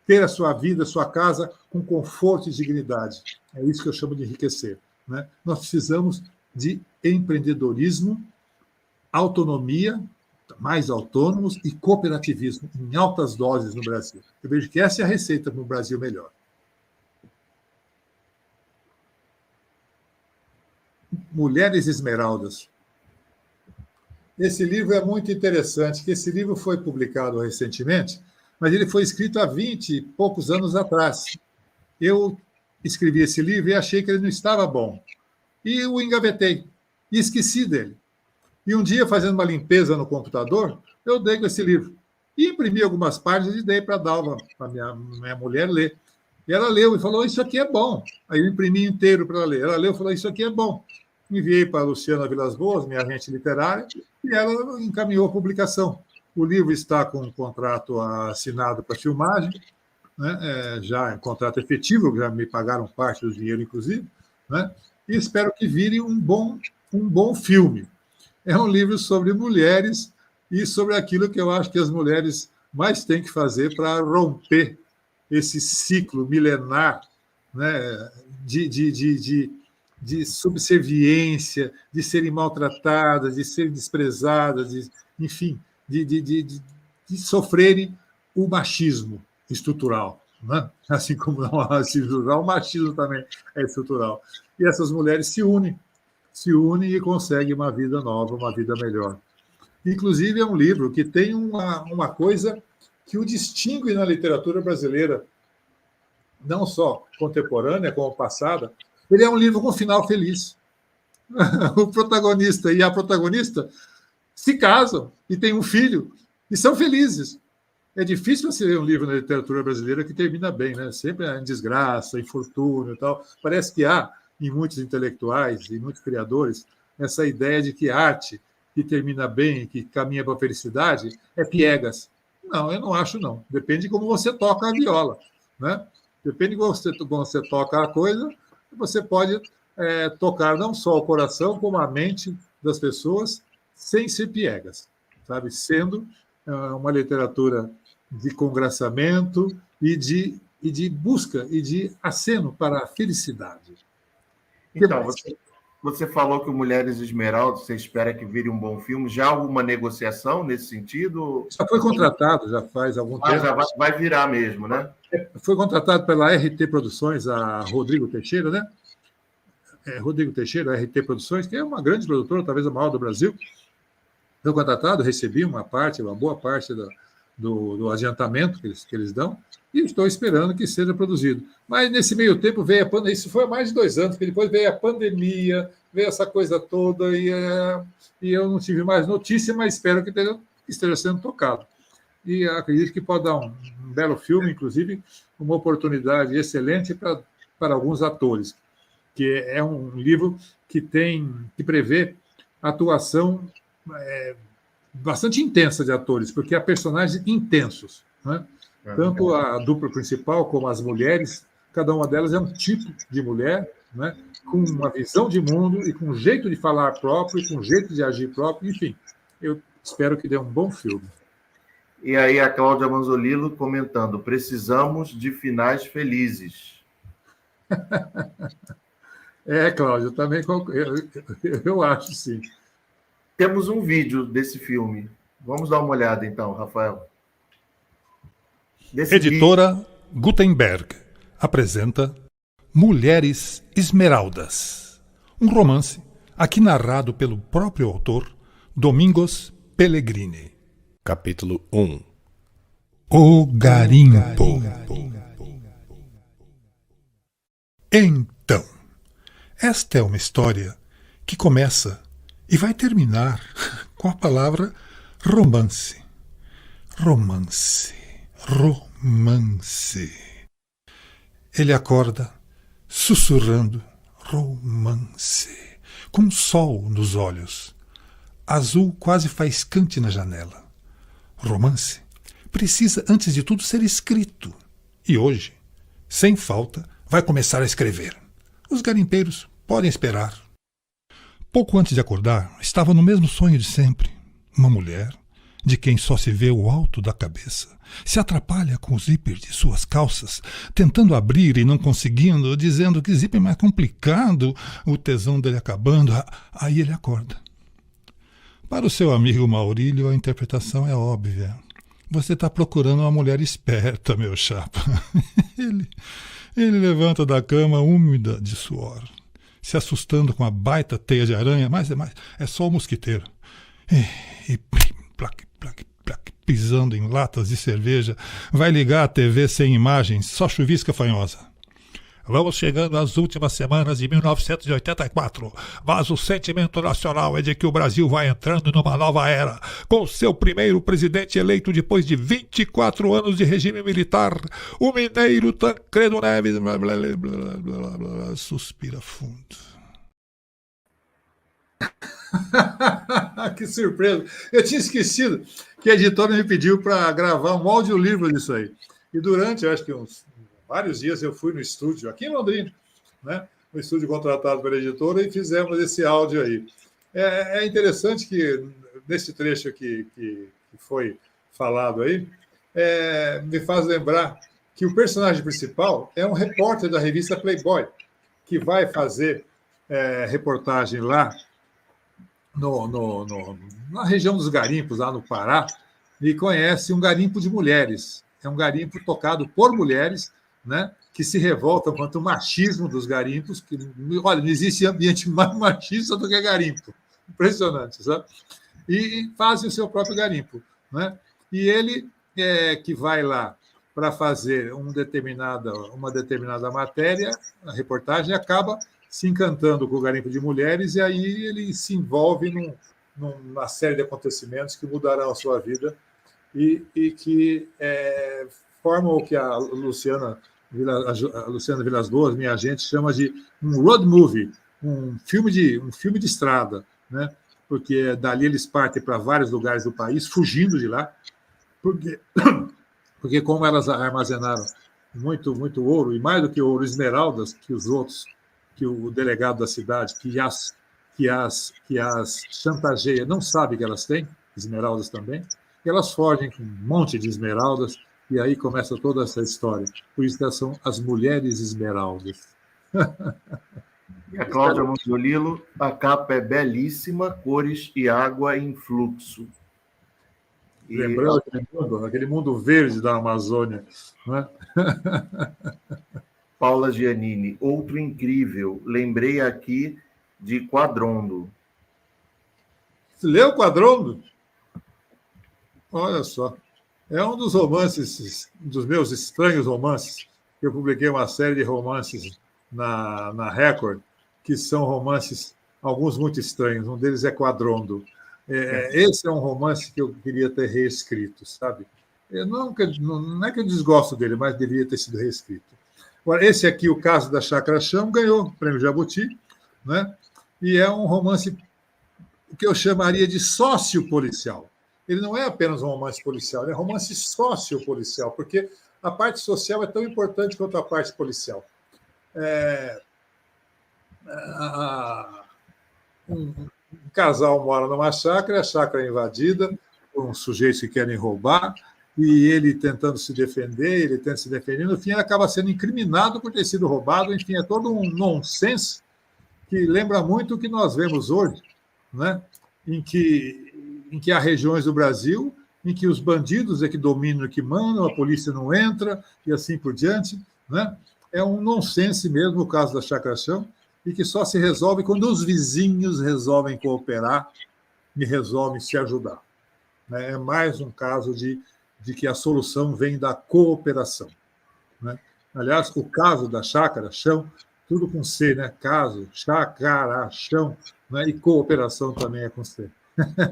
ter a sua vida, a sua casa com conforto e dignidade. É isso que eu chamo de enriquecer. Né? Nós precisamos de empreendedorismo, autonomia, mais autônomos e cooperativismo em altas doses no Brasil. Eu vejo que essa é a receita para um Brasil melhor. Mulheres Esmeraldas. Esse livro é muito interessante, que esse livro foi publicado recentemente, mas ele foi escrito há 20 e poucos anos atrás. Eu escrevi esse livro e achei que ele não estava bom. E o engavetei. E esqueci dele. E um dia, fazendo uma limpeza no computador, eu dei com esse livro. E imprimi algumas páginas e dei para a Dalva, para minha mulher, ler. E ela leu e falou, isso aqui é bom. Aí eu imprimi inteiro para ela ler. Ela leu e falou, isso aqui é bom. Enviei para a Luciana Vilas Boas, minha agente literária, e ela encaminhou a publicação. O livro está com um contrato assinado para filmagem, né? Já é um contrato efetivo, já me pagaram parte do dinheiro, inclusive, né? E espero que vire um bom filme. É um livro sobre mulheres e sobre aquilo que eu acho que as mulheres mais têm que fazer para romper esse ciclo milenar, né, de subserviência, de serem maltratadas, de serem desprezadas, enfim, de sofrerem o machismo estrutural. Né? Assim como não há racismo estrutural, o machismo também é estrutural. E essas mulheres se unem e conseguem uma vida nova, uma vida melhor. Inclusive, é um livro que tem uma coisa que o distingue na literatura brasileira, não só contemporânea, como passada. Ele é um livro com final feliz. O protagonista e a protagonista se casam e têm um filho e são felizes. É difícil você ler um livro na literatura brasileira que termina bem, né? Sempre é em desgraça, infortúnio e tal. Parece que há, em muitos intelectuais e muitos criadores, essa ideia de que arte que termina bem, que caminha para a felicidade, é piegas. Não, eu não acho, não. Depende de como você toca a viola. Né? Depende de como você toca a coisa, você pode tocar não só o coração, como a mente das pessoas, sem ser piegas, sabe? Sendo uma literatura de congraçamento e de busca e de aceno para a felicidade. Então, Você falou que o Mulheres Esmeralda, você espera que vire um bom filme. Já há alguma negociação nesse sentido? Já foi contratado, já faz algum tempo. Já vai virar mesmo, né? Foi contratado pela RT Produções, a Rodrigo Teixeira, né? Rodrigo Teixeira, a RT Produções, que é uma grande produtora, talvez a maior do Brasil. Foi contratado, recebi uma boa parte do adiantamento que eles dão, e estou esperando que seja produzido. Mas, nesse meio tempo, veio a pandemia. Isso foi há mais de 2 anos, porque depois veio a pandemia, veio essa coisa toda, e eu não tive mais notícia, mas espero que esteja sendo tocado. E acredito que pode dar um belo filme, inclusive uma oportunidade excelente para alguns atores, que é um livro que prevê atuação bastante intensa de atores, porque há personagens intensos, né? Tanto a dupla principal como as mulheres, cada uma delas é um tipo de mulher, né? Com uma visão de mundo e com um jeito de falar próprio, e com um jeito de agir próprio, enfim. Eu espero que dê um bom filme. E aí a Cláudia Manzolillo comentando, precisamos de finais felizes. Cláudia, também eu acho, sim. Temos um vídeo desse filme. Vamos dar uma olhada, então, Rafael. Editora Gutenberg apresenta Mulheres Esmeraldas, um romance aqui narrado pelo próprio autor, Domingos Pellegrini. Capítulo 1. O Garimpo. Então, esta é uma história que começa e vai terminar com a palavra romance. Romance. Romance. Ele acorda sussurrando romance, com sol nos olhos, azul quase faiscante na janela. Romance precisa, antes de tudo, ser escrito. E hoje, sem falta, vai começar a escrever. Os garimpeiros podem esperar. Pouco antes de acordar, estava no mesmo sonho de sempre. Uma mulher, de quem só se vê o alto da cabeça, se atrapalha com o zíper de suas calças, tentando abrir e não conseguindo, dizendo que zíper é mais complicado, o tesão dele acabando. Aí ele acorda. Para o seu amigo Maurílio, a interpretação é óbvia. Você está procurando uma mulher esperta, meu chapa. Ele levanta da cama úmida de suor, se assustando com a baita teia de aranha, mas é só o mosquiteiro. E plaque, pisando em latas de cerveja, vai ligar a TV sem imagens, só chuvisca fanhosa. Vamos chegando às últimas semanas de 1984, mas o sentimento nacional é de que o Brasil vai entrando numa nova era, com seu primeiro presidente eleito depois de 24 anos de regime militar, o mineiro Tancredo Neves. Blá, blá, blá, blá, blá, blá, suspira fundo. Que surpresa! Eu tinha esquecido que a editora me pediu para gravar um audiolivro disso aí. E durante, eu acho que vários dias, eu fui no estúdio, aqui em Londrina, né? No estúdio contratado pela editora, e fizemos esse áudio aí. É interessante que, nesse trecho que foi falado aí, me faz lembrar que o personagem principal é um repórter da revista Playboy, que vai fazer reportagem lá na região dos garimpos, lá no Pará, e conhece um garimpo de mulheres. É um garimpo tocado por mulheres, né, que se revoltam contra o machismo dos garimpos. Olha, não existe ambiente mais machista do que garimpo. Impressionante, sabe? E fazem o seu próprio garimpo, né? E ele que vai lá para fazer uma determinada matéria, a reportagem, acaba se encantando com o garimpo de mulheres, e aí ele se envolve numa série de acontecimentos que mudarão a sua vida e que formam o que a Luciana Vilas-Boas, minha agente, chama de um road movie, um filme de estrada, né? Porque dali eles partem para vários lugares do país, fugindo de lá, porque como elas armazenaram muito, muito ouro, e mais do que ouro, esmeraldas, que o delegado da cidade, que as chantageia, não sabe que elas têm, esmeraldas também, e elas fogem com um monte de esmeraldas, e aí começa toda essa história. Por isso que são as mulheres esmeraldas. E a Cláudia Monteolilo, a capa é belíssima, cores e água em fluxo. E Lembrando aquele mundo verde da Amazônia. Né? Paula Giannini, outro incrível. Lembrei aqui de Quadrondo. Você leu Quadrondo? Olha só. É um dos romances, dos meus estranhos romances. Eu publiquei uma série de romances na Record, que são romances, alguns muito estranhos. Um deles é Quadrondo. Esse é um romance que eu queria ter reescrito, sabe? Não é que eu desgosto dele, mas deveria ter sido reescrito. Agora, esse aqui, O Caso da Chácara Chão, ganhou o Prêmio Jabuti, né? E é um romance que eu chamaria de sociopolicial. Ele não é apenas um romance policial, ele é um romance sociopolicial, porque a parte social é tão importante quanto a parte policial. Um casal mora numa chácara, a chácara é invadida por uns sujeitos que querem roubar, e ele tentando se defender, ele tenta se defender, no fim ele acaba sendo incriminado por ter sido roubado, enfim, é todo um nonsense que lembra muito o que nós vemos hoje, né? em que há regiões do Brasil em que os bandidos é que dominam e que mandam, a polícia não entra, e assim por diante. Né? É um nonsense mesmo o caso da Chácara Chão, e que só se resolve quando os vizinhos resolvem cooperar e resolvem se ajudar. Né? É mais um caso de que a solução vem da cooperação. Né? Aliás, o caso da Chácara Chão, tudo com C, né? Caso, chácara, chão, né? E cooperação também é com C.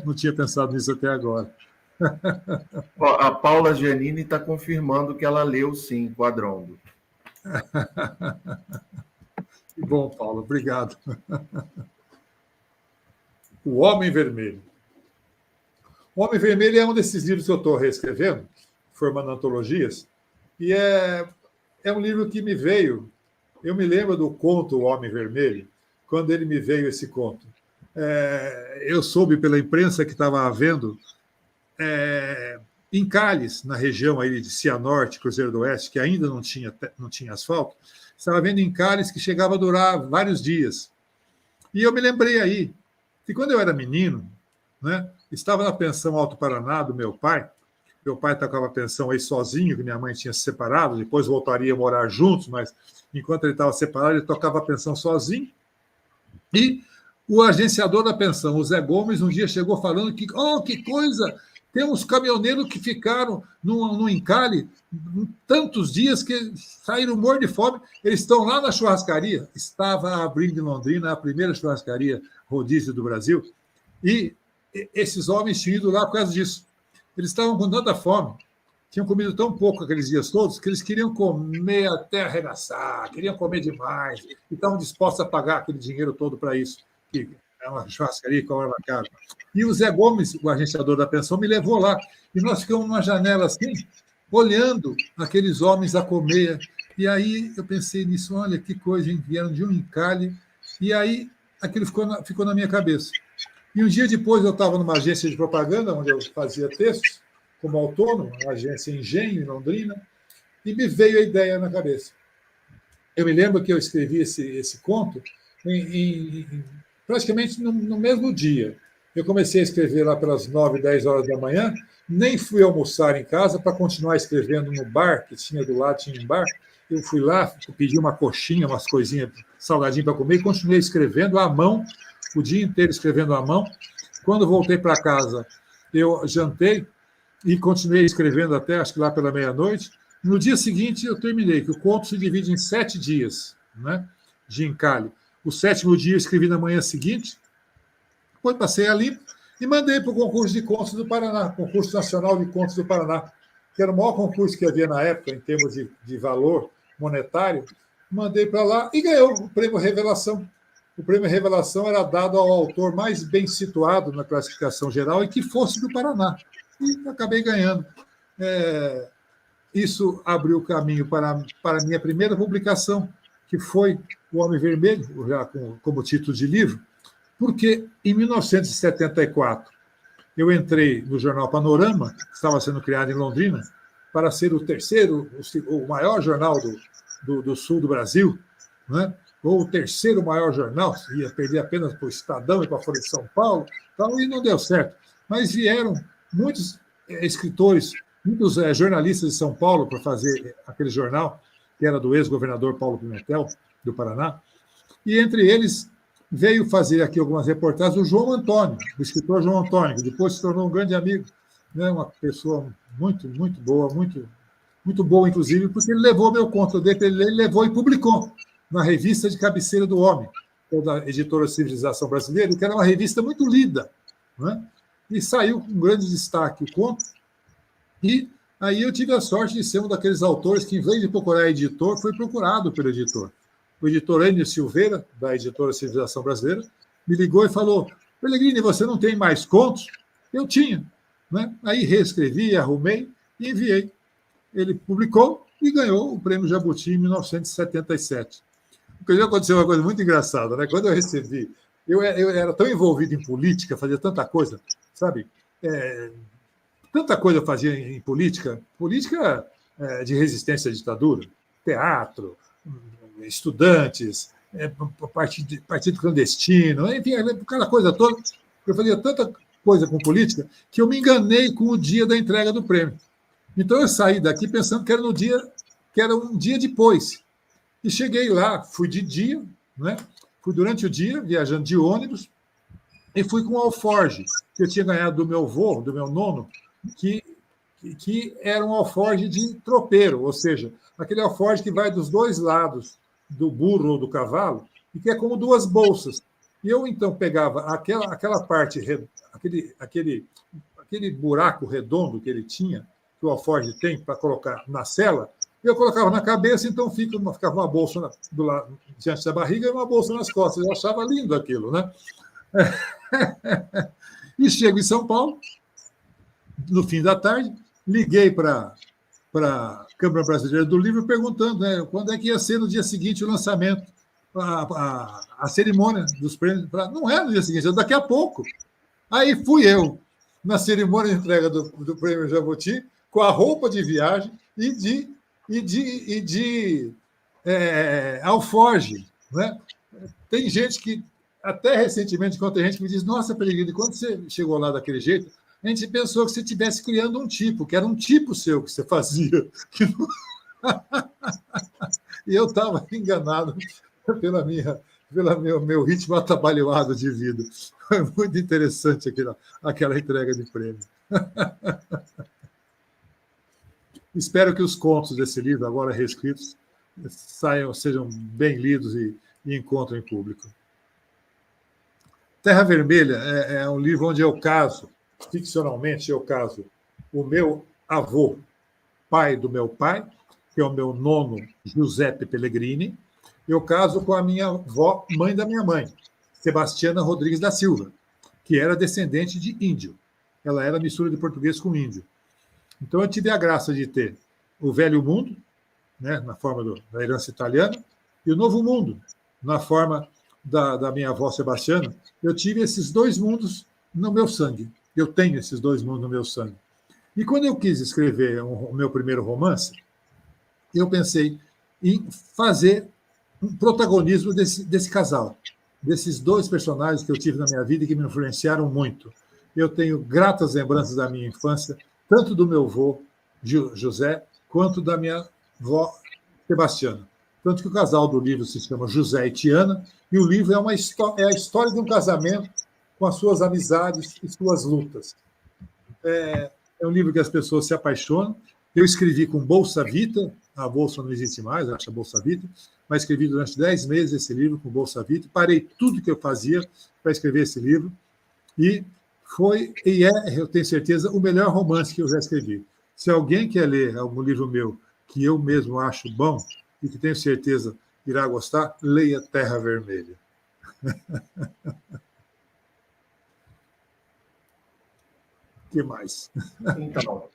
Não tinha pensado nisso até agora. A Paula Giannini está confirmando que ela leu, sim, Quadrondo. Que bom, Paulo, obrigado. O Homem Vermelho. O Homem Vermelho é um desses livros que eu estou reescrevendo, formando antologias, e é um livro que me veio. Eu me lembro do conto O Homem Vermelho, quando ele me veio esse conto. Eu soube pela imprensa que estava havendo encalhes na região aí de Cianorte, Cruzeiro do Oeste, que ainda não tinha asfalto, estava havendo encalhes que chegava a durar vários dias. E eu me lembrei aí que quando eu era menino, né, estava na pensão Alto Paraná do meu pai tocava a pensão aí sozinho, que minha mãe tinha se separado, depois voltaria a morar juntos, mas enquanto ele estava separado, ele tocava a pensão sozinho. E o agenciador da pensão, o Zé Gomes, um dia chegou falando que coisa, tem uns caminhoneiros que ficaram num encalhe tantos dias que saíram mortos de fome, eles estão lá na churrascaria. Estava abrindo em Londrina a primeira churrascaria rodízio do Brasil, e esses homens tinham ido lá por causa disso. Eles estavam com tanta fome, tinham comido tão pouco aqueles dias todos, que eles queriam comer até arregaçar, queriam comer demais, e estavam dispostos a pagar aquele dinheiro todo para isso, que é uma churrascaria que cobrava caro. E o Zé Gomes, o agenciador da pensão, me levou lá, e nós ficamos numa janela assim, olhando aqueles homens a comer. E aí eu pensei nisso, olha que coisa, hein? Vieram de um encalhe, e aí aquilo ficou na minha cabeça. E um dia depois eu estava numa agência de propaganda, onde eu fazia textos, como autônomo, uma agência Engenho, em Londrina, e me veio a ideia na cabeça. Eu me lembro que eu escrevi esse conto praticamente no mesmo dia. Eu comecei a escrever lá pelas 9, 10 horas da manhã, nem fui almoçar em casa para continuar escrevendo no bar, que tinha do lado, tinha um bar. Eu fui lá, pedi uma coxinha, umas coisinhas, salgadinho para comer, e continuei escrevendo à mão, o dia inteiro escrevendo à mão. Quando voltei para casa, eu jantei e continuei escrevendo até, acho que lá pela meia-noite. No dia seguinte, eu terminei, que o conto se divide em 7 dias, né, de encalhe. O 7º dia eu escrevi na manhã seguinte, depois passei a limpo e mandei para o concurso de contos do Paraná, concurso nacional de contos do Paraná, que era o maior concurso que havia na época, em termos de valor monetário. Mandei para lá e ganhou o Prêmio Revelação. O Prêmio Revelação era dado ao autor mais bem situado na classificação geral e que fosse do Paraná. E acabei ganhando. Isso abriu o caminho para a minha primeira publicação, que foi O Homem Vermelho, já como título de livro, porque em 1974 eu entrei no jornal Panorama, que estava sendo criado em Londrina, para ser o maior jornal do sul do Brasil, né? ou o terceiro maior jornal, ia perder apenas para o Estadão e para a Folha de São Paulo, tal, e não deu certo. Mas vieram muitos escritores, muitos jornalistas de São Paulo para fazer aquele jornal, que era do ex-governador Paulo Pimentel, do Paraná, e entre eles veio fazer aqui algumas reportagens o João Antônio, o escritor João Antônio, que depois se tornou um grande amigo, né? Uma pessoa muito, muito boa, muito boa, inclusive, porque ele levou meu conto dele, ele levou e publicou na revista de cabeceira do Homem, da editora Civilização Brasileira, que era uma revista muito lida, né? E saiu com grande destaque o conto, e aí eu tive a sorte de ser um daqueles autores que, em vez de procurar editor, foi procurado pelo editor. O editor Enio Silveira, da editora Civilização Brasileira, me ligou e falou: Pellegrini, você não tem mais contos? Eu tinha, né? Aí reescrevi, arrumei e enviei. Ele publicou e ganhou o Prêmio Jabuti em 1977. Porque já aconteceu uma coisa muito engraçada, né? Quando eu recebi, eu era tão envolvido em política, fazia tanta coisa, sabe? Tanta coisa eu fazia em política de resistência à ditadura, teatro, estudantes, partido clandestino, enfim, aquela coisa toda. Eu fazia tanta coisa com política que eu me enganei com o dia da entrega do prêmio. Então eu saí daqui pensando que era um dia depois. E cheguei lá, fui de dia, né? Fui durante o dia, viajando de ônibus, e fui com o alforge, que eu tinha ganhado do meu avô, do meu nono, que era um alforge de tropeiro, ou seja, aquele alforge que vai dos dois lados do burro ou do cavalo, e que é como duas bolsas. E eu, então, pegava aquela parte, aquele buraco redondo que ele tinha, que o alforge tem para colocar na sela, eu colocava na cabeça, então ficava uma bolsa diante da barriga e uma bolsa nas costas. Eu achava lindo aquilo, né? E chego em São Paulo, no fim da tarde, liguei para a Câmara Brasileira do Livro perguntando, né, quando é que ia ser no dia seguinte o lançamento, a cerimônia dos prêmios. Não é no dia seguinte, é daqui a pouco. Aí fui eu, na cerimônia de entrega do Prêmio Jabuti, com a roupa de viagem e de alforge, né? Tem gente que, até recentemente, tem gente que me diz: nossa, Pellegrini, quando você chegou lá daquele jeito, a gente pensou que você estivesse criando um tipo, que era um tipo seu que você fazia. E eu estava enganado pelo meu ritmo atabalhoado de vida. Foi muito interessante aquela entrega de prêmio. Espero que os contos desse livro, agora reescritos, sejam bem lidos e encontrem público. Terra Vermelha é um livro onde eu caso, ficcionalmente eu caso, o meu avô, pai do meu pai, que é o meu nono Giuseppe Pellegrini, eu caso com a minha avó, mãe da minha mãe, Sebastiana Rodrigues da Silva, que era descendente de índio. Ela era mistura de português com índio. Então, eu tive a graça de ter o Velho Mundo, né, na forma da herança italiana, e o Novo Mundo, na forma da minha avó Sebastiana. Eu tive esses dois mundos no meu sangue. Eu tenho esses dois mundos no meu sangue. E quando eu quis escrever o meu primeiro romance, eu pensei em fazer um protagonismo desse casal, desses dois personagens que eu tive na minha vida e que me influenciaram muito. Eu tenho gratas lembranças da minha infância, tanto do meu avô, José, quanto da minha avó, Sebastiana. Tanto que o casal do livro se chama José e Tiana, e o livro é a história de um casamento com as suas amizades e suas lutas. É um livro que as pessoas se apaixonam. Eu escrevi com Bolsa Vita, a Bolsa não existe mais, acho a Bolsa Vita, mas escrevi durante 10 meses esse livro com Bolsa Vita, parei tudo que eu fazia para escrever esse livro, e eu tenho certeza, o melhor romance que eu já escrevi. Se alguém quer ler algum livro meu que eu mesmo acho bom e que tenho certeza irá gostar, leia Terra Vermelha. O que mais? Então,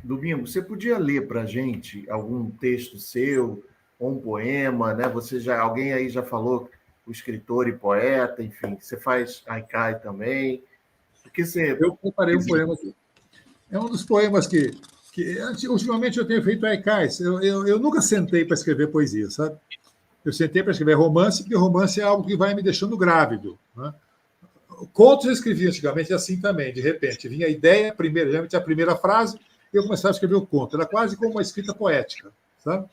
Domingo, você podia ler para a gente algum texto seu, ou um poema, né? Alguém aí já falou, o escritor e poeta, enfim, você faz haikai também. Eu preparei um poema aqui. É um dos poemas que Ultimamente eu tenho feito haikais. Eu nunca sentei para escrever poesia, sabe? Eu sentei para escrever romance, porque romance é algo que vai me deixando grávido, né? Contos eu escrevia antigamente assim também, de repente. Vinha a ideia, primeiro, geralmente a primeira frase, e eu começava a escrever o conto. Era quase como uma escrita poética, sabe?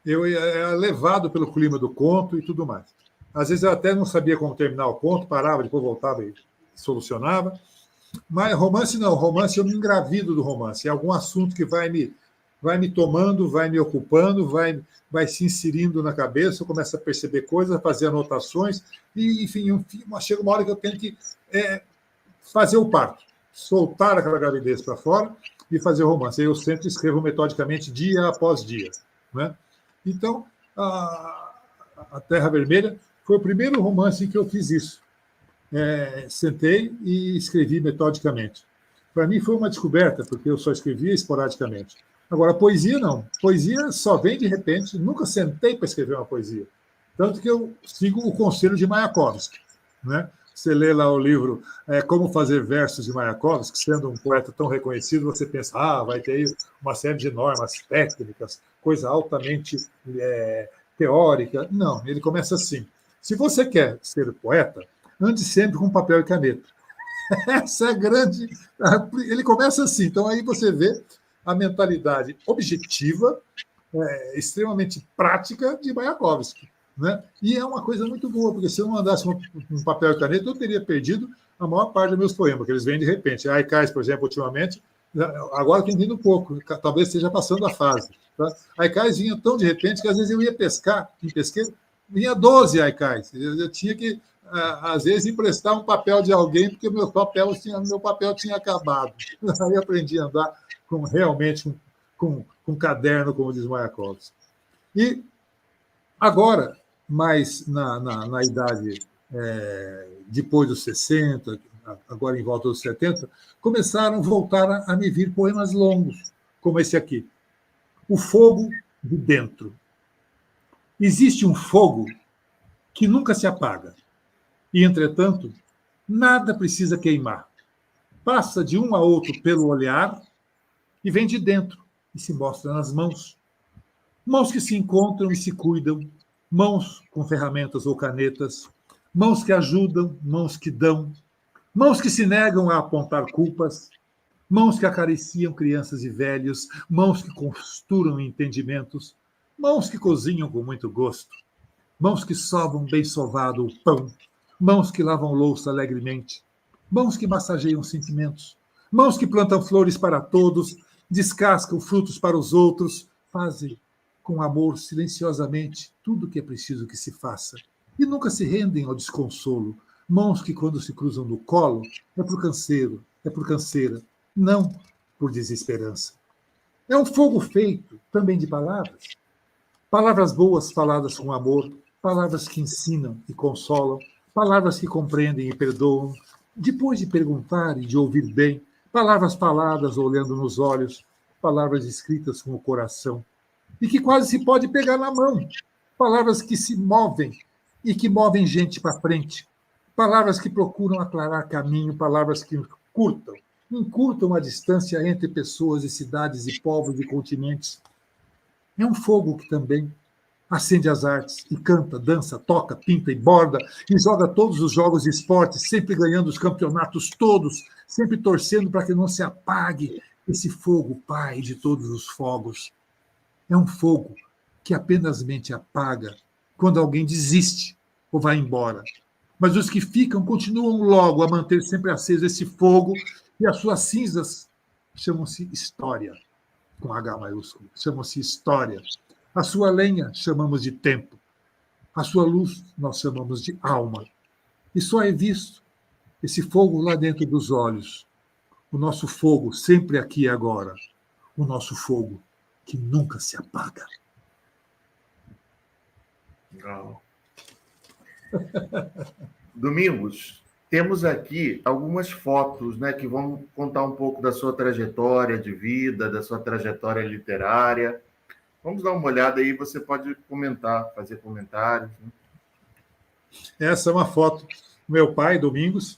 Eu era levado pelo clima do conto e tudo mais. Às vezes eu até não sabia como terminar o conto, parava, depois voltava e solucionava. Mas romance não, romance eu me engravido do romance. É algum assunto que vai me tomando, vai me ocupando, vai se inserindo na cabeça, eu começo a perceber coisas, a fazer anotações, e, enfim, chega uma hora que eu tenho que fazer o parto, soltar aquela gravidez para fora e fazer o romance. Eu sempre escrevo metodicamente, dia após dia, né? Então, a Terra Vermelha foi o primeiro romance em que eu fiz isso. Sentei e escrevi metodicamente. Para mim foi uma descoberta, porque eu só escrevia esporadicamente. Agora, poesia não. Poesia só vem de repente. Nunca sentei para escrever uma poesia. Tanto que eu sigo o conselho de Mayakovsky, né? Você lê lá o livro Como Fazer Versos de Mayakovsky, sendo um poeta tão reconhecido, você pensa, vai ter aí uma série de normas técnicas, coisa altamente teórica. Não, ele começa assim. Se você quer ser poeta, ande sempre com papel e caneta. Essa é grande. Ele começa assim. Então, aí você vê a mentalidade objetiva, extremamente prática de Mayakovsky, né? E é uma coisa muito boa, porque se eu não andasse com papel e caneta, eu teria perdido a maior parte dos meus poemas, que eles vêm de repente. Haikais, por exemplo, ultimamente, agora tem vindo pouco, talvez esteja passando a fase. Tá? Haikais vinham tão de repente que às vezes eu ia pescar, em pesqueiro, vinha 12 haikais. Eu tinha que, às vezes, emprestar um papel de alguém, porque meu papel tinha acabado. Aí eu aprendi a andar realmente com um caderno, como diz Mayakovsky. E agora, mais na idade depois dos 60, agora em volta dos 70, começaram a voltar a me vir poemas longos, como esse aqui. O Fogo de Dentro. Existe um fogo que nunca se apaga. E, entretanto, nada precisa queimar. Passa de um a outro pelo olhar e vem de dentro e se mostra nas mãos. Mãos que se encontram e se cuidam, mãos com ferramentas ou canetas, mãos que ajudam, mãos que dão, mãos que se negam a apontar culpas, mãos que acariciam crianças e velhos, mãos que costuram entendimentos, mãos que cozinham com muito gosto, mãos que sovam bem sovado o pão, mãos que lavam louça alegremente, mãos que massageiam sentimentos, mãos que plantam flores para todos, descascam frutos para os outros, fazem com amor silenciosamente tudo o que é preciso que se faça e nunca se rendem ao desconsolo. Mãos que, quando se cruzam no colo, é por canseiro, é por canseira, não por desesperança. É um fogo feito também de palavras. Palavras boas faladas com amor, palavras que ensinam e consolam, palavras que compreendem e perdoam, depois de perguntar e de ouvir bem, palavras faladas olhando nos olhos, palavras escritas com o coração, e que quase se pode pegar na mão, palavras que se movem e que movem gente para frente, palavras que procuram aclarar caminho, palavras que encurtam a distância entre pessoas e cidades e povos e continentes. É um fogo que também acende as artes e canta, dança, toca, pinta e borda e joga todos os jogos de esporte, sempre ganhando os campeonatos todos, sempre torcendo para que não se apague esse fogo, pai de todos os fogos. É um fogo que apenas mente apaga quando alguém desiste ou vai embora. Mas os que ficam continuam logo a manter sempre aceso esse fogo e as suas cinzas chamam-se história, com H maiúsculo, chamam-se história. A sua lenha chamamos de tempo. A sua luz nós chamamos de alma. E só é visto esse fogo lá dentro dos olhos. O nosso fogo sempre aqui e agora. O nosso fogo que nunca se apaga. Legal. Domingos, temos aqui algumas fotos, né, que vão contar um pouco da sua trajetória de vida, da sua trajetória literária. Vamos dar uma olhada aí, você pode comentar, fazer comentários. Né? Essa é uma foto do meu pai, Domingos.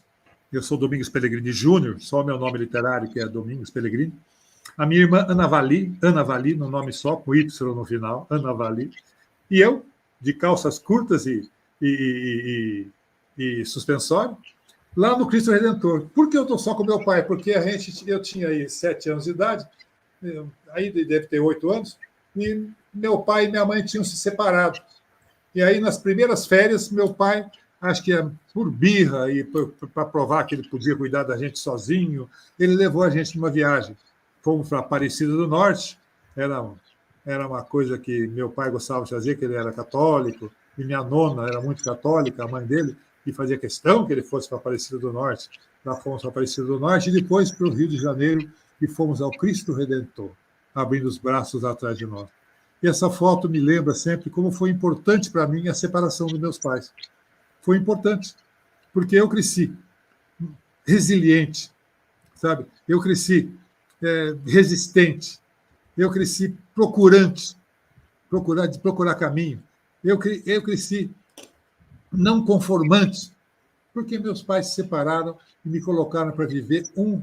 Eu sou Domingos Pellegrini Júnior, só o meu nome literário, que é Domingos Pellegrini. a minha irmã Ana Vali, no nome só, com Y no final, Ana Vali, e eu, de calças curtas e suspensório, lá no Cristo Redentor. Por que eu estou só com meu pai? Porque eu tinha aí 7 anos de idade, aí deve ter 8 anos, e meu pai e minha mãe tinham se separado. E aí, nas primeiras férias, meu pai, acho que por birra e para provar que ele podia cuidar da gente sozinho, ele levou a gente numa viagem. Fomos para Aparecida do Norte, era uma coisa que meu pai gostava de fazer, que ele era católico, e minha nona era muito católica, a mãe dele, e fazia questão que ele fosse para Aparecida do Norte. Lá fomos para Aparecida do Norte e depois para o Rio de Janeiro e fomos ao Cristo Redentor, abrindo os braços atrás de nós. E essa foto me lembra sempre como foi importante para mim a separação dos meus pais. Foi importante, porque eu cresci resiliente, sabe? Eu cresci resistente, eu cresci procurar caminho, eu cresci não conformante, porque meus pais se separaram e me colocaram para viver com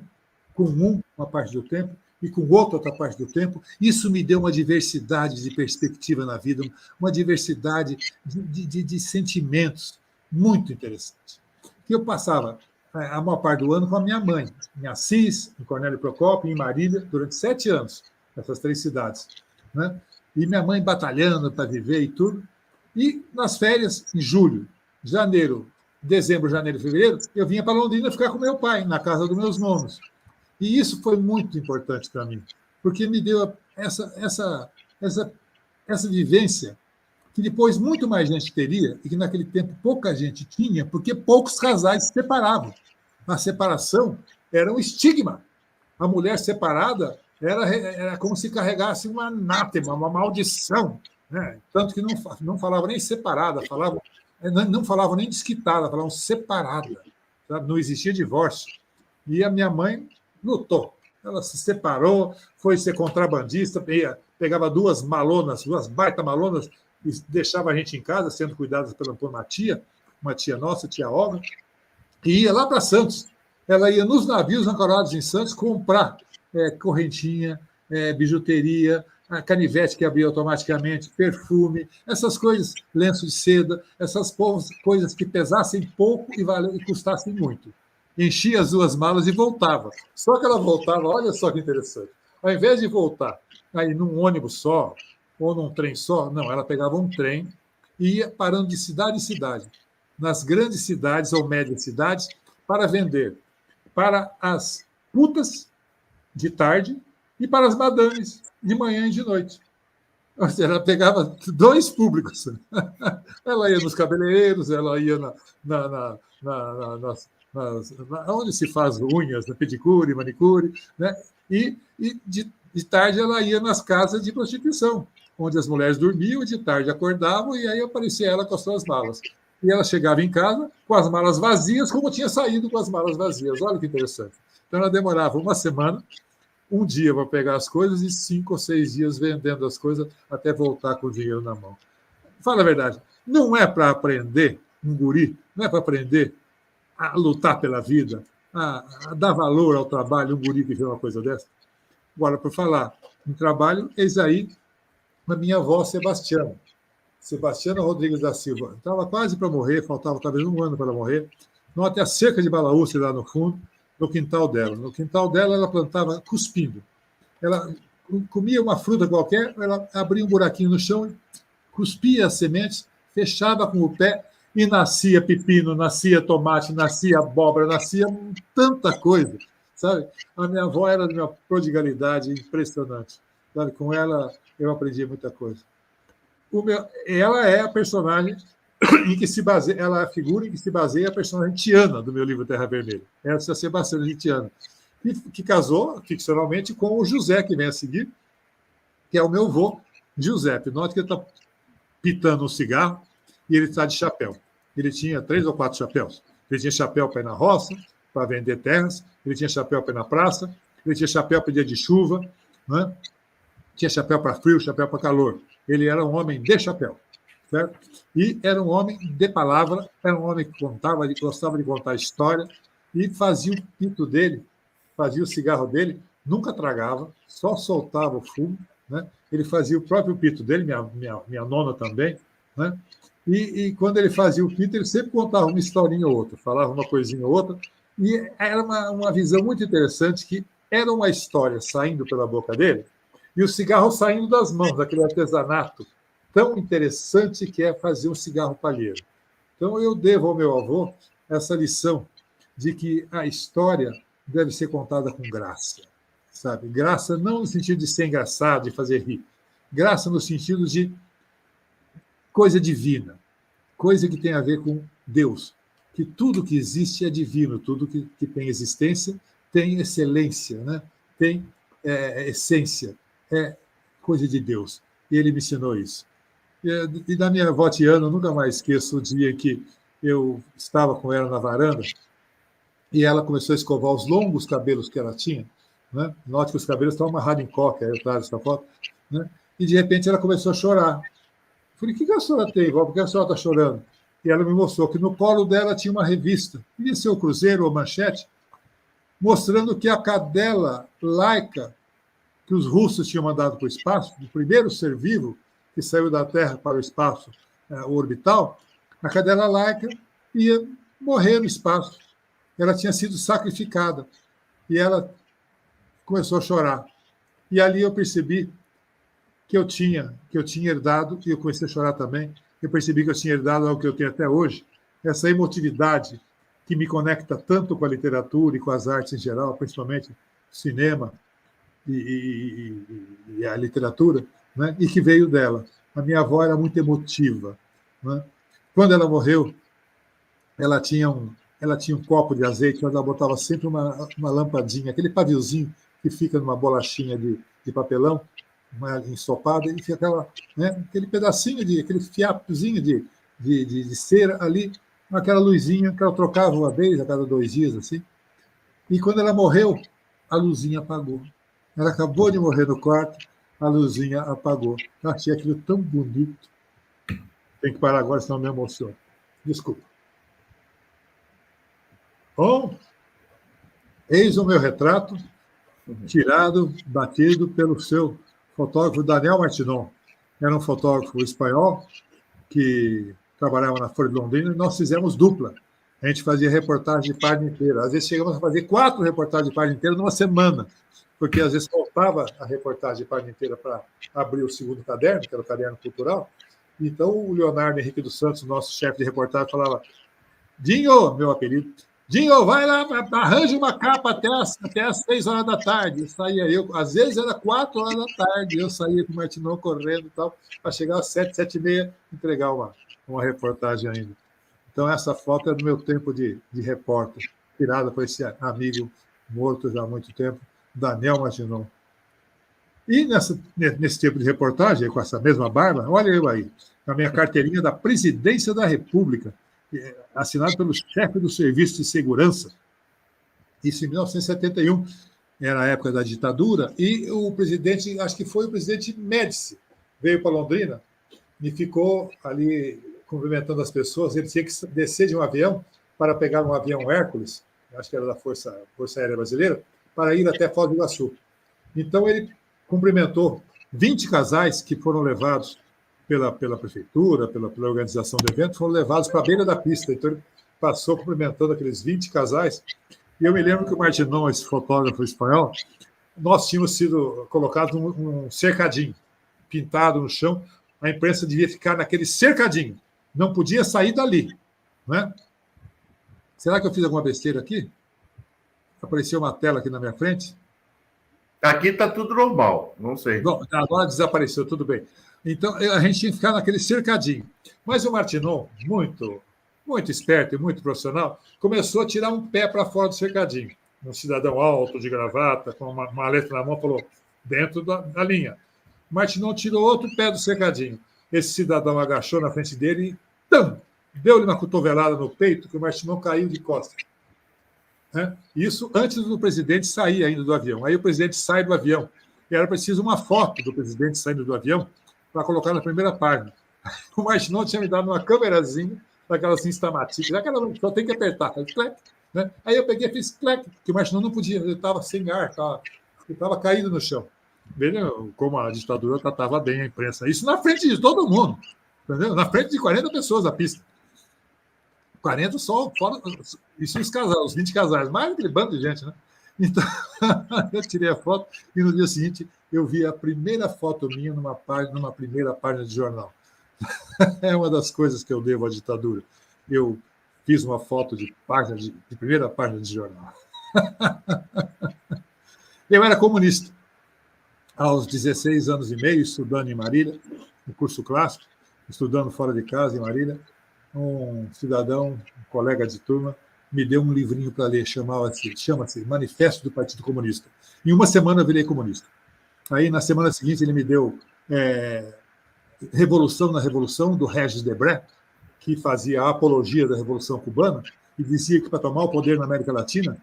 uma parte do tempo e com outra parte do tempo. Isso me deu uma diversidade de perspectiva na vida, uma diversidade de sentimentos muito interessante. Eu passava a maior parte do ano com a minha mãe, em Assis, em Cornélio Procópio, em Marília, durante 7 anos, nessas 3 cidades. Né? E minha mãe batalhando para viver e tudo. E nas férias, em julho, janeiro, dezembro, janeiro e fevereiro, eu vinha para Londrina ficar com meu pai, na casa dos meus nonos. E isso foi muito importante para mim, porque me deu essa vivência que depois muito mais gente teria e que naquele tempo pouca gente tinha, porque poucos casais se separavam. A separação era um estigma. A mulher separada era como se carregasse um anátema, uma maldição. Né? Tanto que não falava nem separada, não falavam nem desquitada, falavam separada. Sabe? Não existia divórcio. E a minha mãe lutou. Ela se separou, foi ser contrabandista, pegava 2 baita malonas, e deixava a gente em casa, sendo cuidadas por uma tia nossa, tia Olga, e ia lá para Santos. Ela ia nos navios ancorados em Santos comprar correntinha, bijuteria, canivete que abria automaticamente, perfume, essas coisas, lenço de seda, essas coisas que pesassem pouco e custassem muito. Enchia as 2 malas e voltava. Só que ela voltava, olha só que interessante. Ao invés de voltar aí num ônibus só, ou num trem só, não, ela pegava um trem e ia parando de cidade em cidade, nas grandes cidades ou médias cidades, para vender para as putas de tarde e para as madames de manhã e de noite. Ou seja, ela pegava 2 públicos. Ela ia nos cabeleireiros, ela ia onde se faz unhas, na pedicure, manicure, né? E de tarde ela ia nas casas de prostituição, onde as mulheres dormiam e de tarde acordavam, e aí aparecia ela com as suas malas. E ela chegava em casa com as malas vazias, como tinha saído com as malas vazias. Olha que interessante. Então ela demorava 1 semana, um dia para pegar as coisas e 5 ou 6 dias vendendo as coisas até voltar com o dinheiro na mão. Fala a verdade, não é para aprender um guri, não é para aprender a lutar pela vida, a dar valor ao trabalho, um guri que vê uma coisa dessa. Agora, por falar em trabalho, eis aí a minha avó Sebastiana Rodrigues da Silva. Estava quase para morrer, faltava talvez 1 ano para morrer. Não, até a cerca de balaúça lá no fundo, no quintal dela. No quintal dela, ela plantava cuspindo. Ela comia uma fruta qualquer, ela abria um buraquinho no chão, cuspia as sementes, fechava com o pé e nascia pepino, nascia tomate, nascia abóbora, nascia tanta coisa. Sabe? A minha avó era de uma prodigalidade impressionante. Sabe? Com ela, eu aprendi muita coisa. Ela é a personagem em que se baseia, ela é a figura em que se baseia a personagem Tiana do meu livro Terra Vermelha. Essa é a Sebastiana de Tiana, que casou ficcionalmente com o José, que vem a seguir, que é o meu avô, Giuseppe. Note que ele está pitando um cigarro e ele está de chapéu. Ele tinha 3 ou 4 chapéus. Ele tinha chapéu para ir na roça, para vender terras, ele tinha chapéu para ir na praça, ele tinha chapéu para dia de chuva, né? Tinha chapéu para frio, chapéu para calor. Ele era um homem de chapéu, certo? E era um homem de palavra, era um homem que gostava de contar história e fazia o pito dele, fazia o cigarro dele nunca tragava, só soltava o fumo, né? Ele fazia o próprio pito dele, minha nona também, né? E quando ele fazia o pito, ele sempre contava uma historinha ou outra, falava uma coisinha ou outra, e era uma visão muito interessante, que era uma história saindo pela boca dele e o cigarro saindo das mãos, aquele artesanato tão interessante que é fazer um cigarro palheiro. Então, eu devo ao meu avô essa lição de que a história deve ser contada com graça, sabe? Graça não no sentido de ser engraçado, de fazer rir. Graça no sentido de coisa divina, coisa que tem a ver com Deus, que tudo que existe é divino, tudo que tem existência tem excelência, né? Tem essência, é coisa de Deus. E ele me ensinou isso. E da minha avó Tiana, eu nunca mais esqueço o dia em que eu estava com ela na varanda e ela começou a escovar os longos cabelos que ela tinha, né? Note que os cabelos estão amarrados em coque, aí eu trago essa foto, né? E de repente ela começou a chorar. Eu falei, o que a senhora tem, vó? Por que a senhora está chorando? E ela me mostrou que no colo dela tinha uma revista, devia ser o Cruzeiro ou Manchete, mostrando que a cadela laica que os russos tinham mandado para o espaço, o primeiro ser vivo que saiu da Terra para o espaço orbital, a cadela laica ia morrer no espaço. Ela tinha sido sacrificada. E ela começou a chorar. E ali eu percebi que eu tinha herdado, e eu comecei a chorar também, eu percebi que eu tinha herdado algo que eu tenho até hoje, essa emotividade que me conecta tanto com a literatura e com as artes em geral, principalmente cinema e a literatura, né? E que veio dela. A minha avó era muito emotiva, né? Quando ela morreu, ela tinha um copo de azeite, onde ela botava sempre uma lampadinha, aquele paviozinho que fica numa bolachinha de papelão, uma ensopada, e fica aquele pedacinho, aquele fiapozinho de cera ali, aquela luzinha que ela trocava uma vez a cada 2 dias, assim. E quando ela morreu, a luzinha apagou. Ela acabou de morrer no quarto, a luzinha apagou. Eu achei aquilo tão bonito. Tem que parar agora, senão eu me emociono. Desculpa. Bom, eis o meu retrato, batido pelo seu fotógrafo Daniel Martinon. Era um fotógrafo espanhol que trabalhava na Folha de Londrina, e nós fizemos dupla. A gente fazia reportagem de página inteira. Às vezes chegamos a fazer 4 reportagens de página inteira numa semana, porque às vezes faltava a reportagem de página inteira para abrir o segundo caderno, que era o caderno cultural. Então, o Leonardo Henrique dos Santos, nosso chefe de reportagem, falava: Dinho, meu apelido, Dinho, vai lá, arranja uma capa até as 6 horas da tarde. Eu saía, às vezes era 4 horas da tarde, eu saía com o Martinon correndo e tal, para chegar às 7, 7h30, entregar uma reportagem ainda. Então, essa foto é do meu tempo de repórter, tirada por esse amigo morto já há muito tempo, Daniel Martinon. E nesse tipo de reportagem, com essa mesma barba, olha eu aí, na minha carteirinha da Presidência da República, assinado pelo chefe do Serviço de Segurança, isso em 1971, era a época da ditadura, e o presidente, acho que foi o presidente Médici, veio para Londrina e ficou ali cumprimentando as pessoas. Ele tinha que descer de um avião para pegar um avião Hércules, acho que era da Força Aérea Brasileira, para ir até Foz do Iguaçu. Então, ele cumprimentou 20 casais que foram levados pela prefeitura, pela organização do evento, foram levados para a beira da pista. Então, ele passou cumprimentando aqueles 20 casais. E eu me lembro que o Martinon, esse fotógrafo espanhol, nós tínhamos sido colocados um cercadinho, pintado no chão. A imprensa devia ficar naquele cercadinho, não podia sair dali, né? Será que eu fiz alguma besteira aqui? Apareceu uma tela aqui na minha frente. Aqui está tudo normal, não sei. Bom, agora desapareceu, tudo bem. Então, a gente tinha que ficar naquele cercadinho. Mas o Martinon, muito, muito esperto e muito profissional, começou a tirar um pé para fora do cercadinho. Um cidadão alto, de gravata, com uma maleta na mão, falou, dentro da linha. O Martinon tirou outro pé do cercadinho. Esse cidadão agachou na frente dele e deu-lhe uma cotovelada no peito, que o Martinon caiu de costas. Isso antes do presidente sair ainda do avião. Aí o presidente sai do avião. E era preciso uma foto do presidente saindo do avião para colocar na primeira página. O Martinon tinha me dado uma câmerazinha, daquela assim, instamatica, aquela só tem que apertar. Né? Aí eu peguei e fiz clac, porque o Martinon não podia, ele estava sem ar, estava estava caído no chão. Veja como a ditadura tratava bem a imprensa. Isso na frente de todo mundo, entendeu? Na frente de 40 pessoas na pista. 40 só, fora, isso os 20 casais, mais aquele bando de gente, né? Então, eu tirei a foto e no dia seguinte eu vi a primeira foto minha numa primeira página de jornal. É uma das coisas que eu devo à ditadura. Eu fiz uma foto de primeira página de jornal. Eu era comunista. Aos 16 anos e meio, estudando em Marília, no curso clássico, estudando fora de casa em Marília, um cidadão, um colega de turma, me deu um livrinho para ler, chama-se Manifesto do Partido Comunista. Em uma semana eu virei comunista. Aí, na semana seguinte, ele me deu Revolução na Revolução, do Regis Debray, que fazia a apologia da Revolução Cubana e dizia que para tomar o poder na América Latina